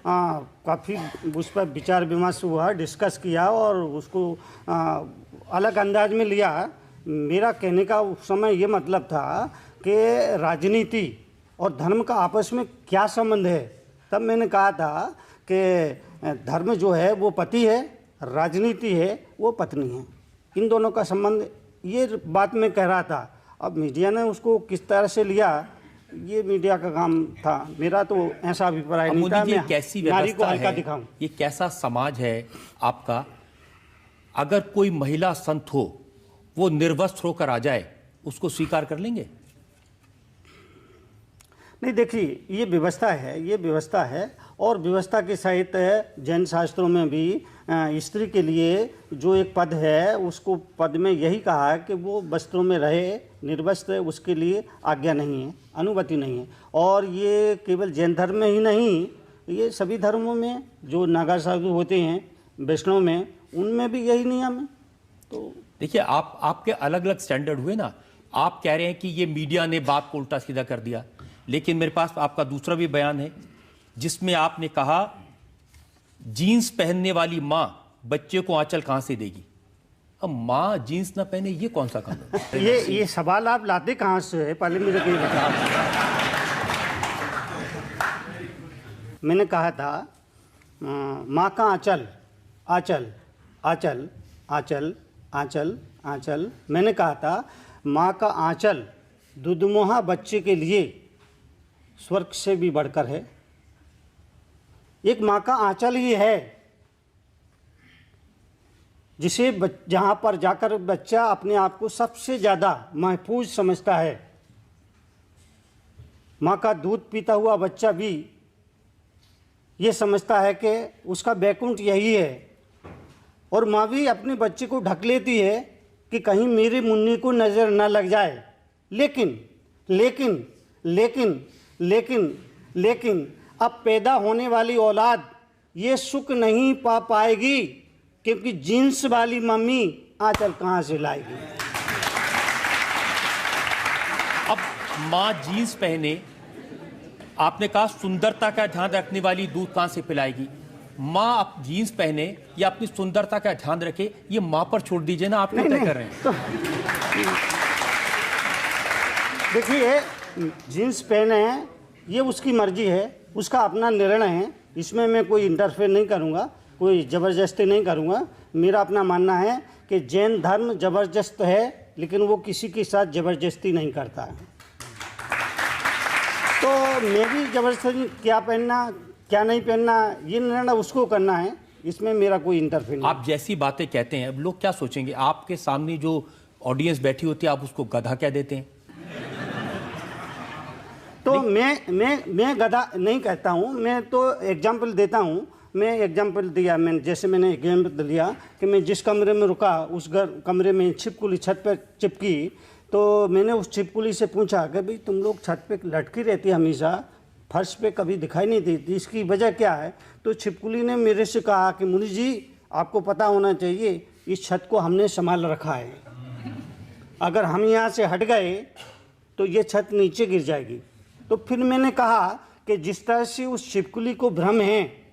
काफ़ी उस पर विचार विमर्श हुआ, डिस्कस किया और उसको अलग अंदाज में लिया। मेरा कहने का उस समय ये मतलब था कि राजनीति और धर्म का आपस में क्या संबंध है। तब मैंने कहा था कि धर्म जो है वो पति है, राजनीति है वो पत्नी है, इन दोनों का संबंध, ये बात मैं कह रहा था। अब मीडिया ने उसको किस तरह से लिया, ये मीडिया का काम था, मेरा तो ऐसा अभिप्राय नहीं था। मैं कैसी नारी को व्यवस्था हल्का है, दिखाऊं। ये कैसा समाज है आपका? अगर कोई महिला संत हो, वो निर्वस्त्र होकर आ जाए, उसको स्वीकार कर लेंगे? नहीं, देखिए, ये व्यवस्था है, ये व्यवस्था है। और व्यवस्था के सहित जैन शास्त्रों में भी स्त्री के लिए जो एक पद है, उसको पद में यही कहा है कि वो वस्त्रों में रहे, निर्वस्त्र उसके लिए आज्ञा नहीं है, अनुमति नहीं है। और ये केवल जैन धर्म में ही नहीं, ये सभी धर्मों में जो नागा साधु होते हैं वैष्णव में, उनमें भी यही नियम है। तो देखिए, आपके अलग अलग स्टैंडर्ड हुए ना। आप कह रहे हैं कि ये मीडिया ने बात को उल्टा सीधा कर दिया, लेकिन मेरे पास आपका दूसरा भी बयान है जिसमें आपने कहा जीन्स पहनने वाली माँ बच्चे को आंचल कहां से देगी। अब माँ जीन्स ना पहने, ये कौन सा कानून है? ये सवाल आप लाते कहाँ से है, पहले मेरे को ये बताओ। मैंने कहा था माँ का आंचल, आंचल, आंचल, आंचल, आंचल, आंचल। मैंने कहा था माँ का आंचल दुधमुहा बच्चे के लिए स्वर्ग से भी बढ़कर है। एक माँ का आंचल ही है जिसे जहाँ पर जाकर बच्चा अपने आप को सबसे ज़्यादा महफूज समझता है। माँ का दूध पीता हुआ बच्चा भी ये समझता है कि उसका बैकुंठ यही है। और माँ भी अपने बच्चे को ढक लेती है कि कहीं मेरे मुन्नी को नज़र न लग जाए। लेकिन लेकिन लेकिन लेकिन लेकिन अब पैदा होने वाली औलाद ये सुख नहीं पा पाएगी, क्योंकि जीन्स वाली मम्मी आंचल कहाँ से लाएगी। अब माँ जीन्स पहने, आपने कहा सुंदरता का ध्यान रखने वाली दूध कहाँ से पिलाएगी। माँ अब जीन्स पहने या अपनी सुंदरता का ध्यान रखे, ये माँ पर छोड़ दीजिए ना। आप क्यों तय कर रहे हैं? तो देखिए, जीन्स पहने हैं ये उसकी मर्जी है, उसका अपना निर्णय है, इसमें मैं कोई इंटरफेयर नहीं करूँगा, कोई ज़बरदस्ती नहीं करूँगा। मेरा अपना मानना है कि जैन धर्म ज़बरदस्त है, लेकिन वो किसी के साथ ज़बरदस्ती नहीं करता है। तो मेरी ज़बरदस्ती क्या पहनना क्या नहीं पहनना, ये निर्णय उसको करना है, इसमें मेरा कोई इंटरफेयर नहीं। आप जैसी बातें कहते हैं, अब लोग क्या सोचेंगे? आपके सामने जो ऑडियंस बैठी होती है, आप उसको गधा क्या देते हैं? तो मैं गधा नहीं कहता हूँ, मैं तो एग्जाम्पल देता हूँ। मैं एग्जाम्पल दिया, मैंने एग्जाम्पल दिया कि मैं जिस कमरे में रुका, उस कमरे में छिपकली छत पर चिपकी। तो मैंने उस छिपकली से पूछा कि भाई तुम लोग छत पे लटकी रहती है हमेशा, फर्श पे कभी दिखाई नहीं देती, इसकी वजह क्या है? तो छिपकली ने मेरे से कहा कि मुनि जी, आपको पता होना चाहिए इस छत को हमने संभाल रखा है, अगर हम यहाँ से हट गए तो ये छत नीचे गिर जाएगी। तो फिर मैंने कहा कि जिस तरह से उस छिपकली को भ्रम है,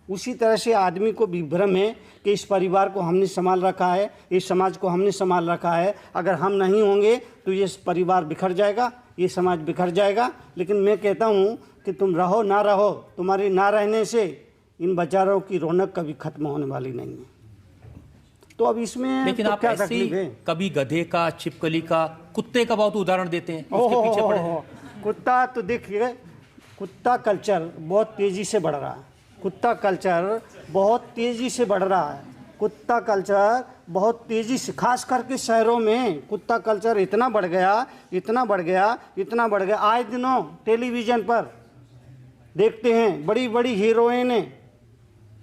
उसी तरह से आदमी को भी भ्रम है कि इस परिवार को हमने संभाल रखा है, इस समाज को हमने संभाल रखा है, अगर हम नहीं होंगे तो ये परिवार बिखर जाएगा, ये समाज बिखर जाएगा। लेकिन मैं कहता हूँ कि तुम रहो ना रहो, तुम्हारे ना रहने से इन बेचारों की रौनक कभी खत्म होने वाली नहीं है। तो अब इसमें लेकिन तो आप क्या ऐसे ही तकलीफ है? कभी गधे का, छिपकली का, कुत्ते का बहुत उदाहरण देते हैं, उसके पीछे पड़े हैं। कुत्ता तो देखिए, कुत्ता कल्चर बहुत तेजी से बढ़ रहा है। कुत्ता कल्चर बहुत तेजी से बढ़ रहा है। कुत्ता कल्चर बहुत तेजी से, खास करके शहरों में कुत्ता कल्चर इतना बढ़ गया, इतना बढ़ गया, इतना बढ़ गया। आए दिनों टेलीविज़न पर देखते हैं बड़ी बड़ी हीरोइनें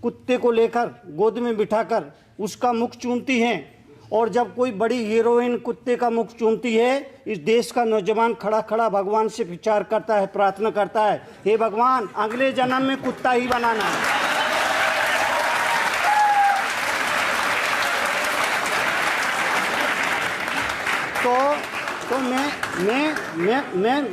कुत्ते को लेकर गोद में बिठाकर उसका मुख चूमती हैं, और जब कोई बड़ी हीरोइन कुत्ते का मुख चूमती है, इस देश का नौजवान खड़ा खड़ा भगवान से विचार करता है, प्रार्थना करता है, हे भगवान अगले जन्म में कुत्ता ही बनाना है। तो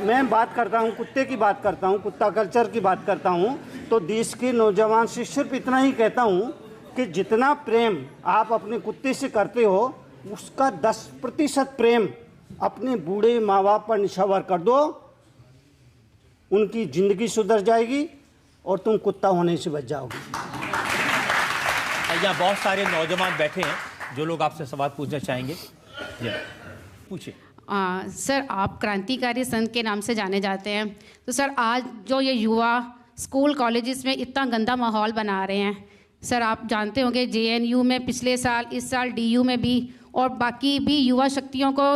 मैं बात करता हूँ, कुत्ते की बात करता हूँ, कुत्ता कल्चर की बात करता हूँ। तो देश के नौजवान से सिर्फ इतना ही कहता हूँ कि जितना प्रेम आप अपने कुत्ते से करते हो, उसका 10% प्रेम अपने बूढ़े माँ बाप पर निछावर कर दो, उनकी ज़िंदगी सुधर जाएगी और तुम कुत्ता होने से बच जाओगे। यहाँ बहुत सारे नौजवान बैठे हैं जो लोग आपसे सवाल पूछना चाहेंगे। पूछिए। सर, आप क्रांतिकारी संत के नाम से जाने जाते हैं, तो सर आज जो ये युवा स्कूल कॉलेजेस में इतना गंदा माहौल बना रहे हैं, सर आप जानते होंगे JNU में पिछले साल, इस साल DU में भी, और बाकी भी युवा शक्तियों को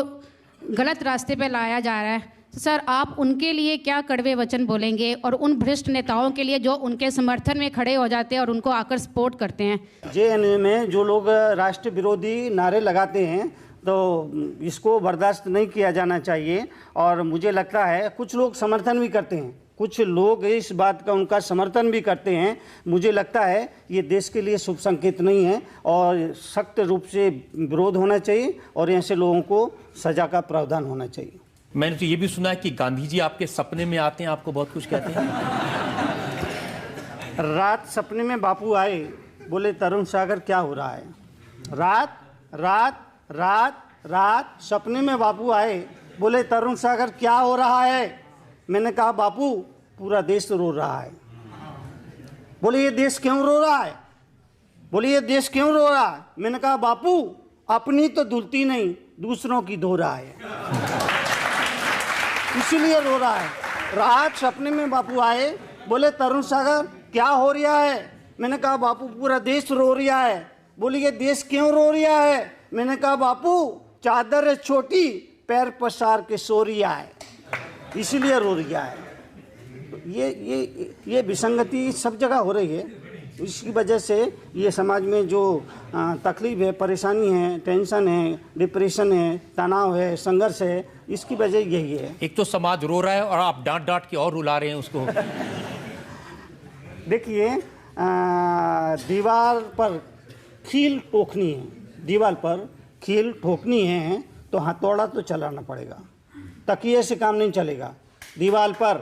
गलत रास्ते पे लाया जा रहा है। तो सर आप उनके लिए क्या कड़वे वचन बोलेंगे, और उन भ्रष्ट नेताओं के लिए जो उनके समर्थन में खड़े हो जाते हैं और उनको आकर सपोर्ट करते हैं? JNU में जो लोग राष्ट्र विरोधी नारे लगाते हैं, तो इसको बर्दाश्त नहीं किया जाना चाहिए। और मुझे लगता है कुछ लोग समर्थन भी करते हैं, कुछ लोग इस बात का उनका समर्थन भी करते हैं। मुझे लगता है ये देश के लिए शुभ संकेत नहीं है, और सख्त रूप से विरोध होना चाहिए, और ऐसे लोगों को सजा का प्रावधान होना चाहिए। मैंने तो ये भी सुना है कि गांधी जी आपके सपने में आते हैं, आपको बहुत कुछ कहते हैं। रात सपने में बापू आए, बोले तरुण सागर क्या हो रहा है। रात रात रात रात सपने में बापू आए, बोले तरुण सागर क्या हो रहा है। मैंने कहा बापू पूरा देश रो रहा है। बोले ये देश क्यों रो रहा है, बोले ये देश क्यों रो रहा है। मैंने कहा बापू अपनी तो धुलती नहीं, दूसरों की धो रहा है, इसीलिए रो रहा है। रात सपने में बापू आए, बोले तरुण सागर क्या हो रहा है। मैंने कहा बापू पूरा देश रो रहा है। बोले ये देश क्यों रो रहा है। मैंने कहा बापू चादर है छोटी, पैर पसार के सो रहा है, इसीलिए रो रहा है। तो ये विसंगति सब जगह हो रही है। इसकी वजह से ये समाज में जो तकलीफ है, परेशानी है, टेंशन है, डिप्रेशन है, तनाव है, संघर्ष है, इसकी वजह यही है। एक तो समाज रो रहा है और आप डांट डांट के और रुला रहे हैं उसको। देखिए दीवार पर कील ठोकनी है, दीवार पर कील ठोकनी है तो हथौड़ा तो चलाना पड़ेगा, तकिए से काम नहीं चलेगा। दीवार पर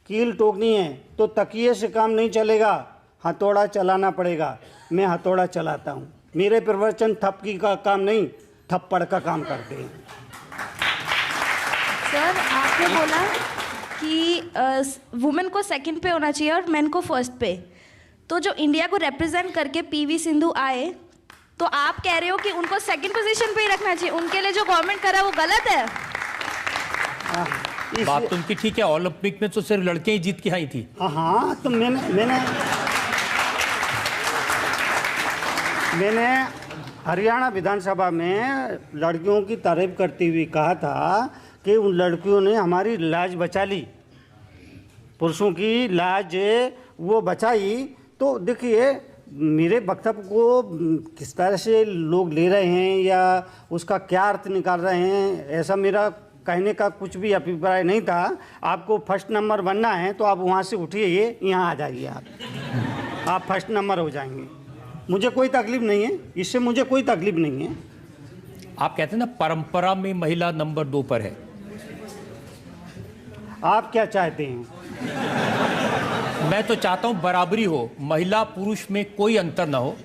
कील ठोकनी है तो तकिए से काम नहीं चलेगा, हथौड़ा चलाना पड़ेगा। मैं हथौड़ा चलाता हूँ। मेरे प्रवचन थपकी का काम नहीं, थप्पड़ का काम करते हैं। सर आपने बोला कि वुमेन को सेकंड पे होना चाहिए और मेन को फर्स्ट पे, तो जो इंडिया को रिप्रेजेंट करके PV सिंधु आए, तो आप कह रहे हो कि उनको सेकंड पोजीशन पे ही रखना चाहिए, उनके लिए जो गवर्नमेंट कर रहा है वो गलत है? बात तो उनकी ठीक है, ओलंपिक में तो सिर्फ लड़कियां ही जीत के आई थी। हाँ तो मैंने हरियाणा विधानसभा में लड़कियों की तारीफ करते हुए कहा था कि उन लड़कियों ने हमारी लाज बचा ली, पुरुषों की लाज वो बचाई। तो देखिए मेरे वक्तव्य को किस तरह से लोग ले रहे हैं या उसका क्या अर्थ निकाल रहे हैं, ऐसा मेरा कहने का कुछ भी अभिप्राय नहीं था। आपको फर्स्ट नंबर बनना है तो आप वहाँ से उठिए, यहाँ आ जाइए, आप फर्स्ट नंबर हो जाएंगे। मुझे कोई तकलीफ नहीं है, इससे मुझे कोई तकलीफ नहीं है। आप कहते हैं ना परंपरा में महिला नंबर 2 पर है। आप क्या चाहते हैं? मैं तो चाहता हूं बराबरी हो, महिला पुरुष में कोई अंतर ना हो,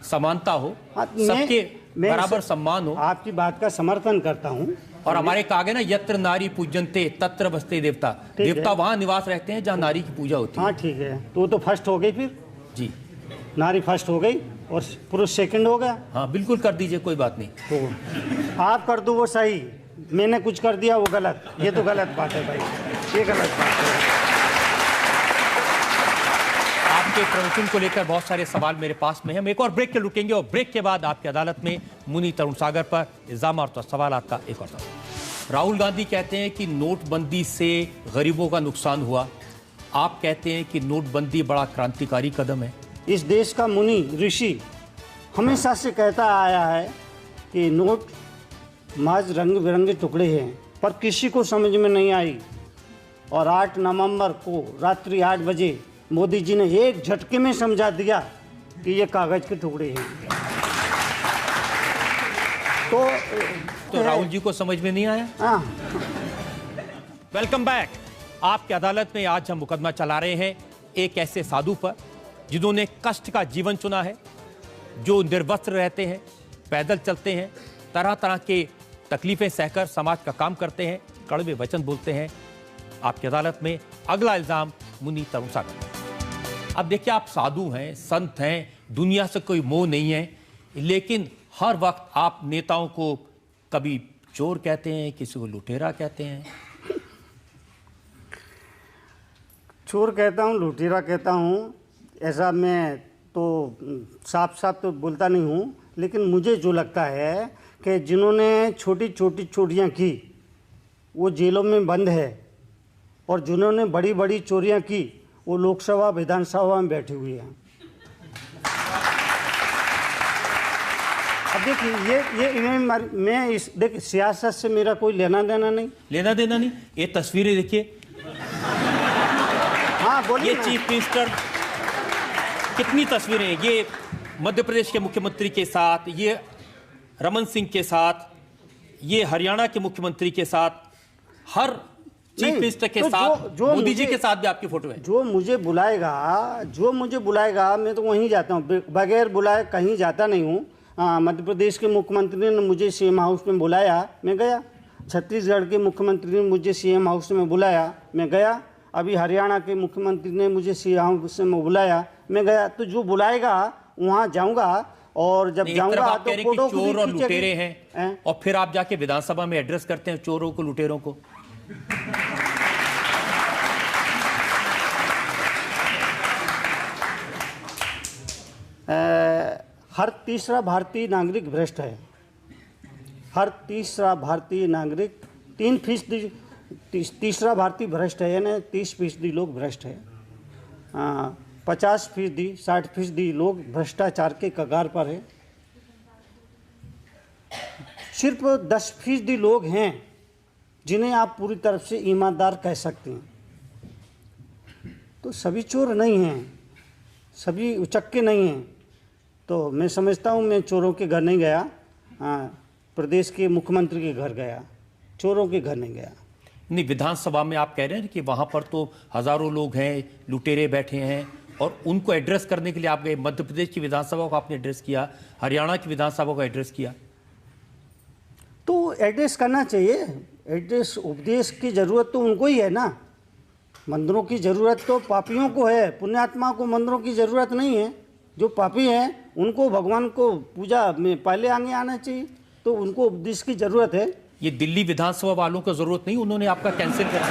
समानता हो, सबके बराबर सम्मान हो। आपकी बात का समर्थन करता हूं। और हमारे कहा गया ना, यत्र नारी पूजनते तत्र बसते देवता। देवता वहां निवास रहते हैं जहां नारी की पूजा होती है। हाँ ठीक है, तो फर्स्ट हो गई फिर जी, नारी फर्स्ट हो गई और पुरुष सेकंड हो गया। हाँ बिल्कुल कर दीजिए, कोई बात नहीं। तो आप कर दो वो सही, मैंने कुछ कर दिया वो गलत। ये तो गलत बात है भाई, ये गलत बात है। आपके प्रवचन को लेकर बहुत सारे सवाल मेरे पास में हैं। हम एक और ब्रेक के रुकेंगे और ब्रेक के बाद आपकी अदालत में मुनि तरुण सागर पर इल्जाम और सवालात का एक और सवाल। राहुल गांधी कहते हैं कि नोटबंदी से गरीबों का नुकसान हुआ, आप कहते हैं कि नोटबंदी बड़ा क्रांतिकारी कदम है। इस देश का मुनि ऋषि हमेशा से कहता आया है कि नोट महज रंग बिरंगे टुकड़े हैं, पर किसी को समझ में नहीं आई। और 8 नवंबर को रात्रि 8 बजे मोदी जी ने एक झटके में समझा दिया कि ये कागज के टुकड़े हैं। तो राहुल जी को समझ में नहीं आया। हाँ। Welcome back. आपकी अदालत में आज हम मुकदमा चला रहे हैं एक ऐसे साधु पर जिन्होंने कष्ट का जीवन चुना है, जो निर्वस्त्र रहते हैं, पैदल चलते हैं, तरह तरह के तकलीफें सहकर समाज का काम करते हैं, कड़वे वचन बोलते हैं। आपकी अदालत में अगला इल्जाम मुनि तरुण सागर। अब देखिए, आप साधु हैं, संत हैं, दुनिया से कोई मोह नहीं है, लेकिन हर वक्त आप नेताओं को कभी चोर कहते हैं, किसी को लुटेरा कहते हैं। चोर कहता हूँ, लुटेरा कहता हूँ, ऐसा मैं तो साफ साफ तो बोलता नहीं हूँ, लेकिन मुझे जो लगता है कि जिन्होंने छोटी छोटी चोरियाँ की वो जेलों में बंद है, और जिन्होंने बड़ी बड़ी चोरियाँ की वो लोकसभा विधानसभा में बैठी हुई हैं। अब देखिए, ये मैं इस देखिए, सियासत से मेरा कोई लेना देना नहीं। ये तस्वीरें देखिए। हाँ बोलिए। ये चीफ मिनिस्टर, कितनी तस्वीरें हैं। ये मध्य प्रदेश के मुख्यमंत्री के साथ, ये रमन सिंह के साथ, ये हरियाणा के मुख्यमंत्री के साथ, हर चीफ मिनिस्टर के साथ, मोदी जी के साथ भी आपकी फोटो है। जो मुझे बुलाएगा मैं तो वहीं जाता हूँ, बगैर बुलाए कहीं जाता नहीं हूँ। मध्य प्रदेश के मुख्यमंत्री ने मुझे सीएम हाउस में बुलाया, मैं गया। छत्तीसगढ़ के मुख्यमंत्री ने मुझे सीएम हाउस में बुलाया, मैं गया। अभी हरियाणा के मुख्यमंत्री ने मुझे सीएम हाउस में बुलाया, मैं गया। तो जो बुलाएगा वहाँ जाऊँगा, और जब जाऊँगा तो फोटो चोर और लुटेरे हैं, और फिर आप जाके विधानसभा में एड्रेस करते हैं चोरों को, लुटेरों को। हर तीसरा भारतीय नागरिक भ्रष्ट है। हर तीसरा भारतीय नागरिक 3%, तीसरा भारतीय भ्रष्ट है, यानी 30% लोग भ्रष्ट है। 50%, 60% लोग भ्रष्टाचार के कगार पर है। सिर्फ 10% लोग हैं जिन्हें आप पूरी तरफ से ईमानदार कह सकते हैं। तो सभी चोर नहीं हैं, सभी उचक्के नहीं हैं। तो मैं समझता हूँ, मैं चोरों के घर नहीं गया, प्रदेश के मुख्यमंत्री के घर गया, चोरों के घर नहीं गया। नहीं, विधानसभा में आप कह रहे हैं कि वहाँ पर तो हजारों लोग हैं, लुटेरे बैठे हैं, और उनको एड्रेस करने के लिए आप गए। मध्य प्रदेश की विधानसभा को आपने एड्रेस किया, हरियाणा की विधानसभा को एड्रेस किया। तो एड्रेस करना चाहिए। एड्रेस, उपदेश की ज़रूरत तो उनको ही है ना। मंदिरों की ज़रूरत तो पापियों को है, पुण्यात्मा को मंदिरों की ज़रूरत नहीं है। जो पापी हैं उनको भगवान को पूजा में पहले आगे आना चाहिए, तो उनको उपदेश की ज़रूरत है। ये दिल्ली विधानसभा वालों को ज़रूरत नहीं, उन्होंने आपका कैंसिल कर दिया।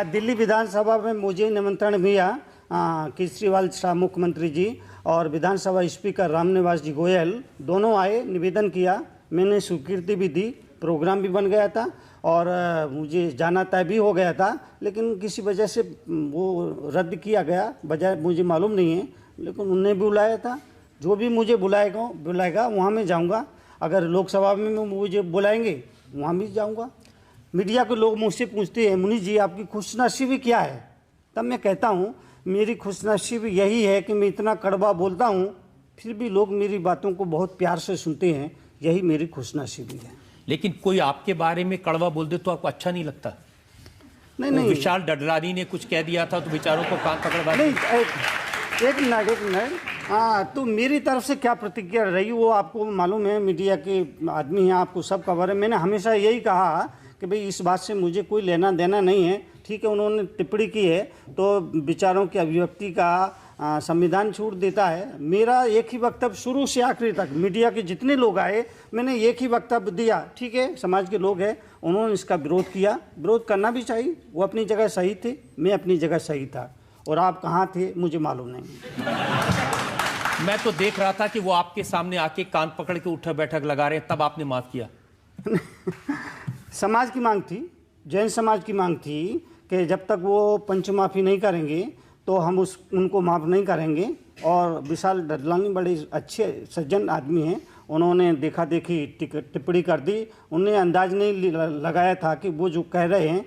दिल्ली विधानसभा में मुझे निमंत्रण मिला, केजरीवाल साहब मुख्यमंत्री जी और विधानसभा स्पीकर रामनिवास जी गोयल दोनों आए, निवेदन किया, मैंने स्वीकृति भी दी, प्रोग्राम भी बन गया था और मुझे जाना तय भी हो गया था, लेकिन किसी वजह से वो रद्द किया गया, वजह मुझे मालूम नहीं है, लेकिन उन्हें भी बुलाया था। जो भी मुझे बुलाएगा वहाँ मैं जाऊँगा। अगर लोकसभा में मुझे बुलाएंगे वहाँ भी जाऊँगा। मीडिया के लोग मुझसे पूछते हैं, मुनि जी आपकी खुशनसीबी क्या है? तब मैं कहता हूँ, मेरी खुशनसीबी यही है कि मैं इतना कड़वा बोलता हूँ, फिर भी लोग मेरी बातों को बहुत प्यार से सुनते हैं, यही मेरी खुशनसीबी है। लेकिन कोई आपके बारे में कड़वा बोल दे तो आपको अच्छा नहीं लगता? नहीं, विशाल डडलानी ने कुछ कह दिया था तो बेचारों को कान पकड़वा नहीं, एक मिनट। हाँ, तो मेरी तरफ से क्या प्रतिक्रिया रही वो आपको मालूम है, मीडिया के आदमी हैं, आपको सब खबर है। मैंने हमेशा यही कहा कि भाई इस बात से मुझे कोई लेना देना नहीं है। ठीक है, उन्होंने टिप्पणी की है तो विचारों की अभिव्यक्ति का संविधान छूट देता है। मेरा एक ही वक्तव्य शुरू से आखिरी तक, मीडिया के जितने लोग आए मैंने एक ही वक्तव्य दिया। ठीक है, समाज के लोग हैं, उन्होंने इसका विरोध किया, विरोध करना भी चाहिए, वो अपनी जगह सही थे, मैं अपनी जगह सही था, और आप कहाँ थे मुझे मालूम नहीं। मैं तो देख रहा था कि वो आपके सामने आके कान पकड़ के उठक बैठक लगा रहे हैं, तब आपने माफ किया। समाज की मांग थी, जैन समाज की मांग थी कि जब तक वो पंचमाफी नहीं करेंगे तो हम उनको माफ़ नहीं करेंगे। और विशाल डडलानी बड़े अच्छे सज्जन आदमी हैं, उन्होंने देखा देखी टिप्पणी कर दी। उन्हें अंदाज नहीं लगाया था कि वो जो कह रहे हैं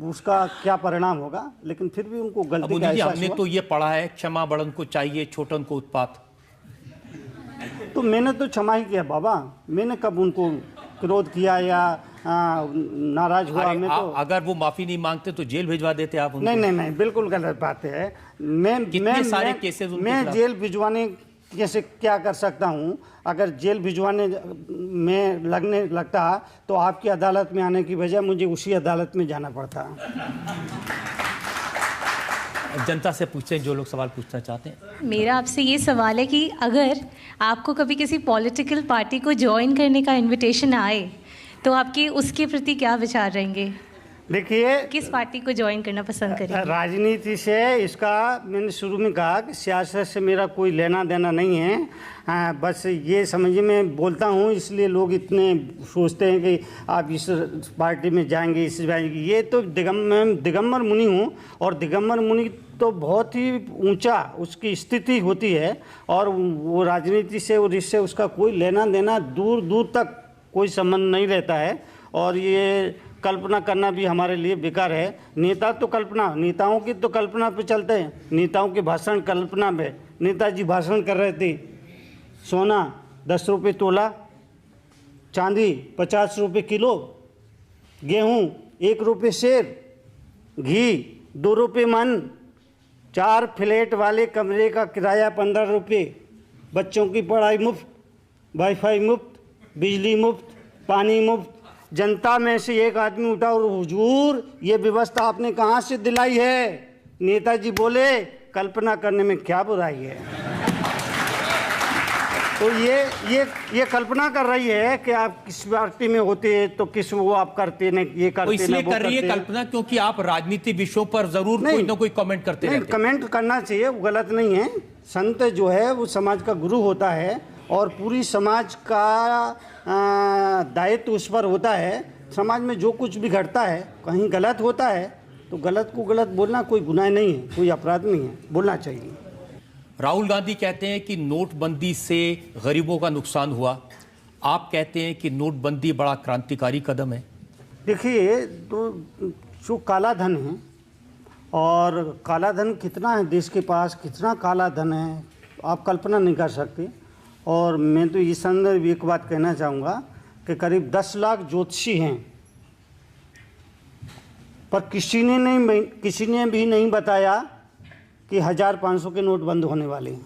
उसका क्या परिणाम होगा, लेकिन फिर भी उनको गलती का एहसास हमने तो ये पढ़ा है, क्षमा बड़न को चाहिए, छोटन को उत्पात। तो मैंने तो क्षमा ही किया बाबा, मैंने कब उनको क्रोध किया या नाराज हुआ? मैं तो अगर वो माफी नहीं मांगते तो जेल भिजवा देते आप उनको। नहीं, बिल्कुल गलत बात है। मैं जेल भिजवाने कैसे क्या कर सकता हूँ? अगर जेल भिजवाने में लगता तो आपकी अदालत में आने की वजह मुझे उसी अदालत में जाना पड़ता। जनता से पूछते हैं जो लोग सवाल पूछना चाहते हैं। मेरा आपसे ये सवाल है कि अगर आपको कभी किसी पॉलिटिकल पार्टी को ज्वाइन करने का इनविटेशन आए तो आपके उसके प्रति क्या विचार रहेंगे? देखिए, किस पार्टी को ज्वाइन करना पसंद करेंगे? राजनीति से इसका मैंने शुरू में कहा कि सियासत से मेरा कोई लेना देना नहीं है। हाँ, बस ये समझिए मैं बोलता हूँ इसलिए लोग इतने सोचते हैं कि आप इस पार्टी में जाएंगे, इस जाएंगे। ये तो दिगंबर मुनि हूँ, और दिगंबर मुनि तो बहुत ही ऊंचा उसकी स्थिति होती है, और वो राजनीति से और इससे उसका कोई लेना देना दूर दूर तक कोई संबंध नहीं रहता है। और ये कल्पना करना भी हमारे लिए बेकार है। नेता तो कल्पना, नेताओं की तो कल्पना पे चलते हैं, नेताओं के भाषण कल्पना पे। नेताजी भाषण कर रहे थे, सोना 10 रुपये तोला, चांदी 50 रुपये किलो, गेहूँ 1 रुपये सेर, घी 2 रुपये मन, 4 फ्लैट वाले कमरे का किराया 15 रुपये, बच्चों की पढ़ाई मुफ्त, वाईफाई मुफ्त, बिजली मुफ्त, पानी मुफ्त। जनता में से एक आदमी उठा और हुजूर ये व्यवस्था आपने कहाँ से दिलाई है? नेताजी बोले कल्पना करने में क्या बुराई है। तो ये कल्पना कर रही है कि आप किस पार्टी में होते तो किस वो आप करते नहीं, ये करते नहीं, इसलिए कर रही है कल्पना क्योंकि आप राजनीति विषयों पर जरूर कोई ना कोई कमेंट करते हैं। कमेंट करना चाहिए, वो गलत नहीं है। संत जो है वो समाज का गुरु होता है, और पूरी समाज का दायित्व उस पर होता है। समाज में जो कुछ भी घटता है, कहीं गलत होता है तो गलत को गलत बोलना कोई गुनाह नहीं है, कोई अपराध नहीं है, बोलना चाहिए। राहुल गांधी कहते हैं कि नोटबंदी से गरीबों का नुकसान हुआ, आप कहते हैं कि नोटबंदी बड़ा क्रांतिकारी कदम है। देखिए, तो जो काला धन है, और काला धन कितना है देश के पास, कितना काला धन है आप कल्पना नहीं कर सकते। और मैं तो इस संदर्भ एक बात कहना चाहूँगा कि करीब 10 लाख ज्योतिषी हैं, पर किसी ने भी नहीं बताया कि 1500 के नोट बंद होने वाले हैं।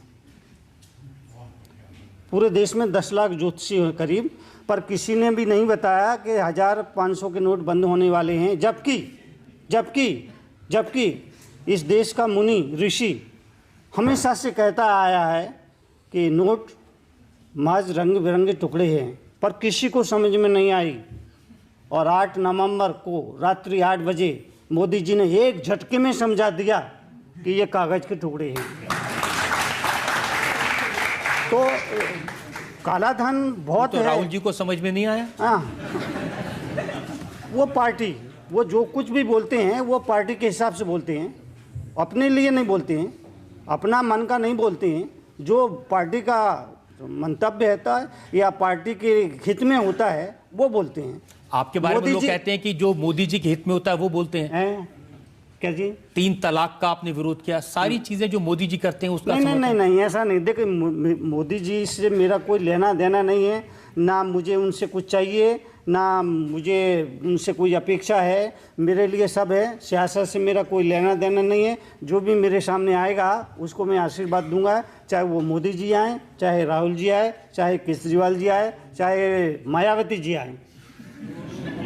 पूरे देश में 10 लाख ज्योतिषी हैं करीब, पर किसी ने भी नहीं बताया कि 1500 के नोट बंद होने वाले हैं। जबकि इस देश का मुनि ऋषि हमेशा से कहता आया है कि नोट महज रंग बिरंगे टुकड़े हैं, पर किसी को समझ में नहीं आई। और 8 नवंबर को रात्रि 8 बजे मोदी जी ने एक झटके में समझा दिया कि ये कागज के टुकड़े हैं। तो काला धन बहुत है। राहुल जी को समझ में नहीं आया? हाँ, वो पार्टी, वो जो कुछ भी बोलते हैं वो पार्टी के हिसाब से बोलते हैं, अपने लिए नहीं बोलते हैं, अपना मन का नहीं बोलते हैं। जो पार्टी का मंतव्य होता है या पार्टी के हित में होता है वो बोलते हैं। आपके बारे में लोग कहते हैं कि जो मोदी जी के हित में होता है वो बोलते हैं। क्या जी? 3 तलाक का आपने विरोध किया, सारी चीजें जो मोदी जी करते हैं उसका नहीं, ऐसा नहीं। देखिए, मोदी जी से मेरा कोई लेना देना नहीं है, ना मुझे उनसे कुछ चाहिए, ना मुझे उनसे कोई अपेक्षा है। मेरे लिए सब है, सियासत से मेरा कोई लेना देना नहीं है। जो भी मेरे सामने आएगा उसको मैं आशीर्वाद दूंगा, चाहे वो मोदी जी आए, चाहे राहुल जी आए, चाहे केजरीवाल जी आए, चाहे मायावती जी आए,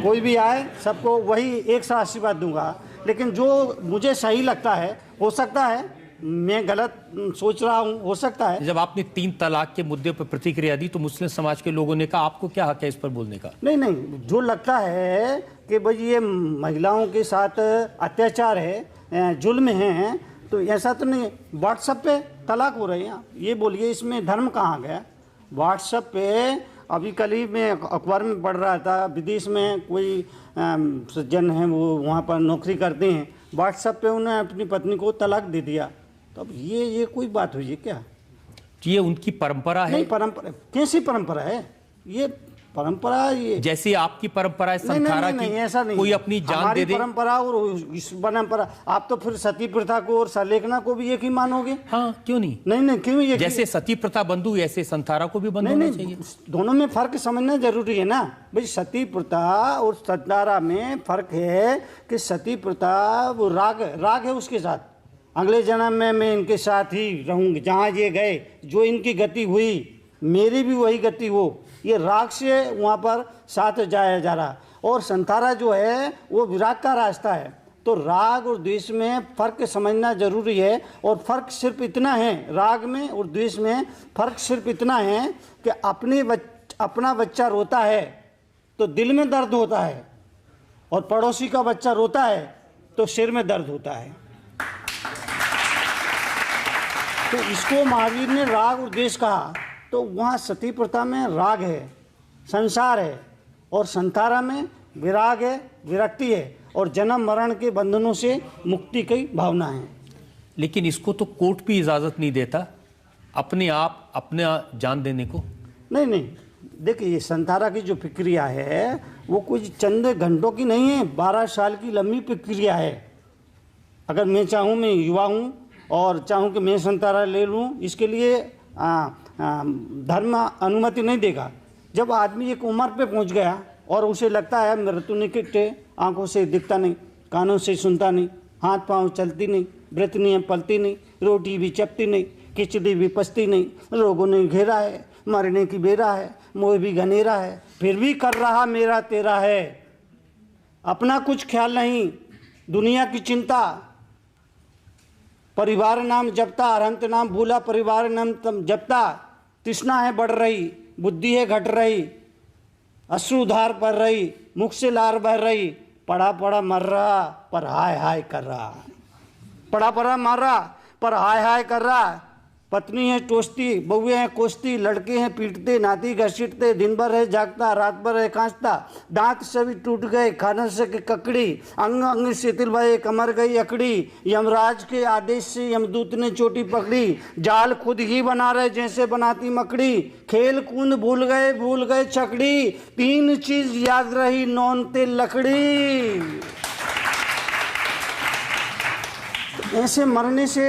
कोई भी आए, सबको वही एक सा आशीर्वाद दूंगा। लेकिन जो मुझे सही लगता है, हो सकता है मैं गलत सोच रहा हूँ, हो सकता है। जब आपने 3 तलाक के मुद्दे पर प्रतिक्रिया दी तो मुस्लिम समाज के लोगों ने कहा आपको क्या हक है इस पर बोलने का? नहीं, जो लगता है कि भाई ये महिलाओं के साथ अत्याचार है, जुल्म है, तो ऐसा तो नहीं। व्हाट्सएप पे तलाक हो रहे हैं, ये बोलिए इसमें धर्म कहाँ गया? व्हाट्सएप पे अभी कल ही मैं अखबार में पढ़ रहा था, विदेश में कोई सज्जन हैं, वो वहाँ पर नौकरी करते हैं, व्हाट्सएप पे उन्होंने अपनी पत्नी को तलाक दे दिया। तो अब ये कोई बात हुई है क्या? ये उनकी परंपरा है? नहीं, परंपरा कैसी परंपरा है? ये परंपरा, ये जैसी आपकी परंपरा है संथारा की, ऐसा नहीं, कोई अपनी जान दे दे। परंपरा और इस परंपरा, आप तो फिर सती प्रथा को और सलेखना को भी एक ही मानोगे? हाँ, क्यों नहीं? नहीं, क्यों ये? जैसे सती प्रथा बंद हुई ऐसे संथारा को भी बंद होना चाहिए। दोनों में फर्क समझना जरूरी है ना भाई। सती प्रथा और संथारा में फर्क है कि सती प्रथा वो राग है, उसके साथ अगले जन्म में मैं इनके साथ ही रहूंगी, जहाँ ये गए, जो इनकी गति हुई मेरी भी वही गति हो, ये राग से वहाँ पर साथ जाया जा रहा। और संथारा जो है वो विराग का रास्ता है। तो राग और द्वेष में फ़र्क समझना जरूरी है। और फ़र्क सिर्फ इतना है, राग में और द्वेष में फ़र्क सिर्फ इतना है कि अपना बच्चा रोता है तो दिल में दर्द होता है, और पड़ोसी का बच्चा रोता है तो सिर में दर्द होता है। तो इसको महावीर ने राग और द्वेष कहा। तो वहाँ सती प्रथा में राग है, संसार है, और संथारा में विराग है, विरक्ति है, और जन्म मरण के बंधनों से मुक्ति की भावना है। लेकिन इसको तो कोर्ट भी इजाज़त नहीं देता, अपने आप अपना जान देने को। नहीं, देखिए ये संथारा की जो प्रक्रिया है वो कुछ चंद घंटों की नहीं है, 12 साल की लंबी प्रक्रिया है। अगर मैं चाहूँ, मैं युवा हूँ और चाहूँ कि मैं संथारा ले लूँ, इसके लिए धर्म अनुमति नहीं देगा। जब आदमी एक उम्र पे पहुंच गया और उसे लगता है मृत्यु निकट है, आंखों से दिखता नहीं, कानों से सुनता नहीं, हाथ पांव चलती नहीं, व्रत नियम पलती नहीं, रोटी भी चपती नहीं, खिचड़ी भी पचती नहीं, रोगों ने घेरा है, मरने की बेरा है, मोह भी घनेरा है, फिर भी कर रहा मेरा तेरा है। अपना कुछ ख्याल नहीं, दुनिया की चिंता, परिवार नाम जपता, अरहंत नाम भूला, परिवार नाम जपता, तृष्णा है बढ़ रही, बुद्धि है घट रही, अश्रुधार पड़ रही, मुख से लार बह रही, पड़ा पड़ा मर रहा पर हाय हाय कर रहा, पड़ा पड़ा मर रहा पर हाय हाय कर रहा। पत्नी है टोसती, बहुए हैं कोसती, लड़के हैं पीटते, नाती घसीटते, दिन भर है जागता, रात भर है कांचता, दांत सभी टूट गए, खाना से ककड़ी, अंग अंग शिथिल भये, कमर गई अकड़ी, यमराज के आदेश से यमदूत ने चोटी पकड़ी, जाल खुद ही बना रहे जैसे बनाती मकड़ी, खेल कूद भूल गए चकड़ी, 3 चीज याद रही, नौन तेल लकड़ी। ऐसे मरने से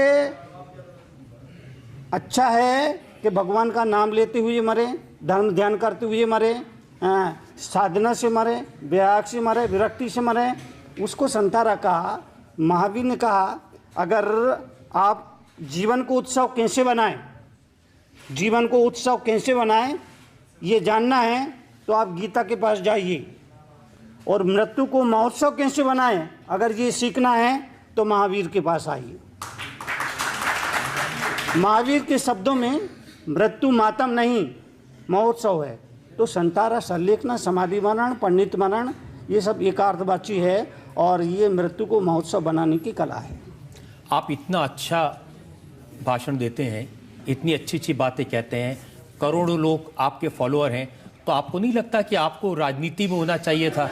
अच्छा है कि भगवान का नाम लेते हुए मरे, धर्म ध्यान करते हुए मरे, साधना से मरे, व्याग से मरे, विरक्ति से मरे। उसको संथारा कहा। महावीर ने कहा अगर आप जीवन को उत्सव कैसे बनाएं, जीवन को उत्सव कैसे बनाएं ये जानना है तो आप गीता के पास जाइए। और मृत्यु को महोत्सव कैसे बनाएं अगर ये सीखना है तो महावीर के पास आइए। महावीर के शब्दों में मृत्यु मातम नहीं महोत्सव है। तो संथारा, सल्लेखना, समाधि मरण, पंडित मरण, ये सब एकार्थवाची है और ये मृत्यु को महोत्सव बनाने की कला है। आप इतना अच्छा भाषण देते हैं, इतनी अच्छी अच्छी बातें कहते हैं, करोड़ों लोग आपके फॉलोअर हैं, तो आपको नहीं लगता कि आपको राजनीति में होना चाहिए था?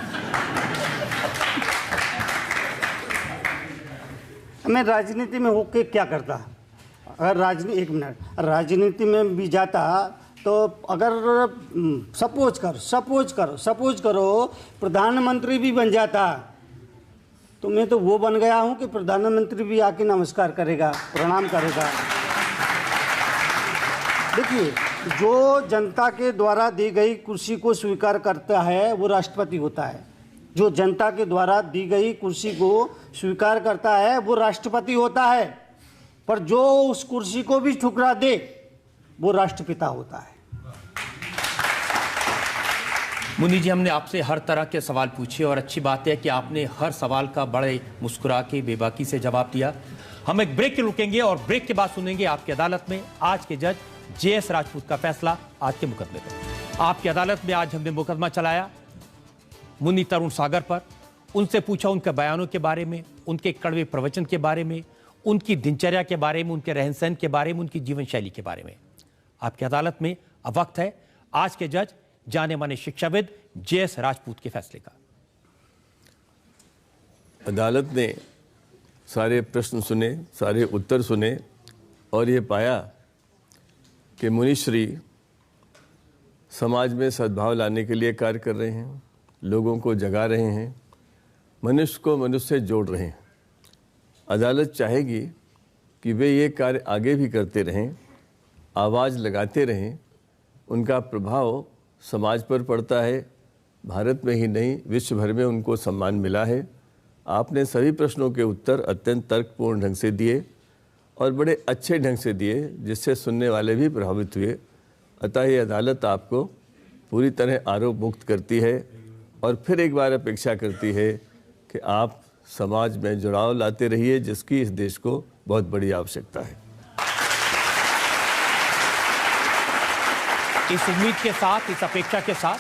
मैं राजनीति में होके क्या करता? अगर राजनीति में भी जाता तो अगर सपोज करो प्रधानमंत्री भी बन जाता तो मैं तो वो बन गया हूँ कि प्रधानमंत्री भी आके नमस्कार करेगा, प्रणाम करेगा। देखिए जो जनता के द्वारा दी गई कुर्सी को स्वीकार करता है वो राष्ट्रपति होता है। जो जनता के द्वारा दी गई कुर्सी को स्वीकार करता है वो राष्ट्रपति होता है, पर जो उस कुर्सी को भी ठुकरा दे वो राष्ट्रपिता होता है। मुन्नी जी, हमने आपसे हर तरह के सवाल पूछे और अच्छी बात है कि आपने हर सवाल का बड़े मुस्कुरा के बेबाकी से जवाब दिया। हम एक ब्रेक के रुकेंगे और ब्रेक के बाद सुनेंगे आपकी अदालत में आज के जज JS राजपूत का फैसला आज के मुकदमे पर। आपकी अदालत में आज हमने मुकदमा चलाया मुन्नी तरुण सागर पर। उनसे पूछा उनके बयानों के बारे में, उनके कड़वे प्रवचन के बारे में, उनकी दिनचर्या के बारे में, उनके रहन सहन के बारे में, उनकी जीवन शैली के बारे में। आपकी अदालत में अब वक्त है आज के जज जाने माने शिक्षाविद JS राजपूत के फैसले का। अदालत ने सारे प्रश्न सुने, सारे उत्तर सुने और ये पाया कि मुनिश्री समाज में सद्भाव लाने के लिए कार्य कर रहे हैं, लोगों को जगा रहे हैं, मनुष्य को मनुष्य से जोड़ रहे हैं। अदालत चाहेगी कि वे ये कार्य आगे भी करते रहें, आवाज़ लगाते रहें। उनका प्रभाव समाज पर पड़ता है, भारत में ही नहीं विश्व भर में उनको सम्मान मिला है। आपने सभी प्रश्नों के उत्तर अत्यंत तर्कपूर्ण ढंग से दिए और बड़े अच्छे ढंग से दिए, जिससे सुनने वाले भी प्रभावित हुए। अतः ये अदालत आपको पूरी तरह आरोप मुक्त करती है और फिर एक बार अपेक्षा करती है कि आप समाज में जुड़ाव लाते रहिए, जिसकी इस देश को बहुत बड़ी आवश्यकता है। इस उम्मीद के साथ, इस अपेक्षा के साथ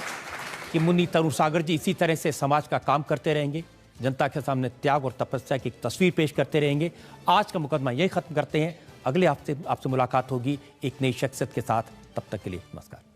कि मुन्नी तरुण सागर जी इसी तरह से समाज का काम करते रहेंगे, जनता के सामने त्याग और तपस्या की एक तस्वीर पेश करते रहेंगे। आज का मुकदमा यही खत्म करते हैं। अगले हफ्ते आपसे मुलाकात होगी एक नई शख्सियत के साथ। तब तक के लिए नमस्कार।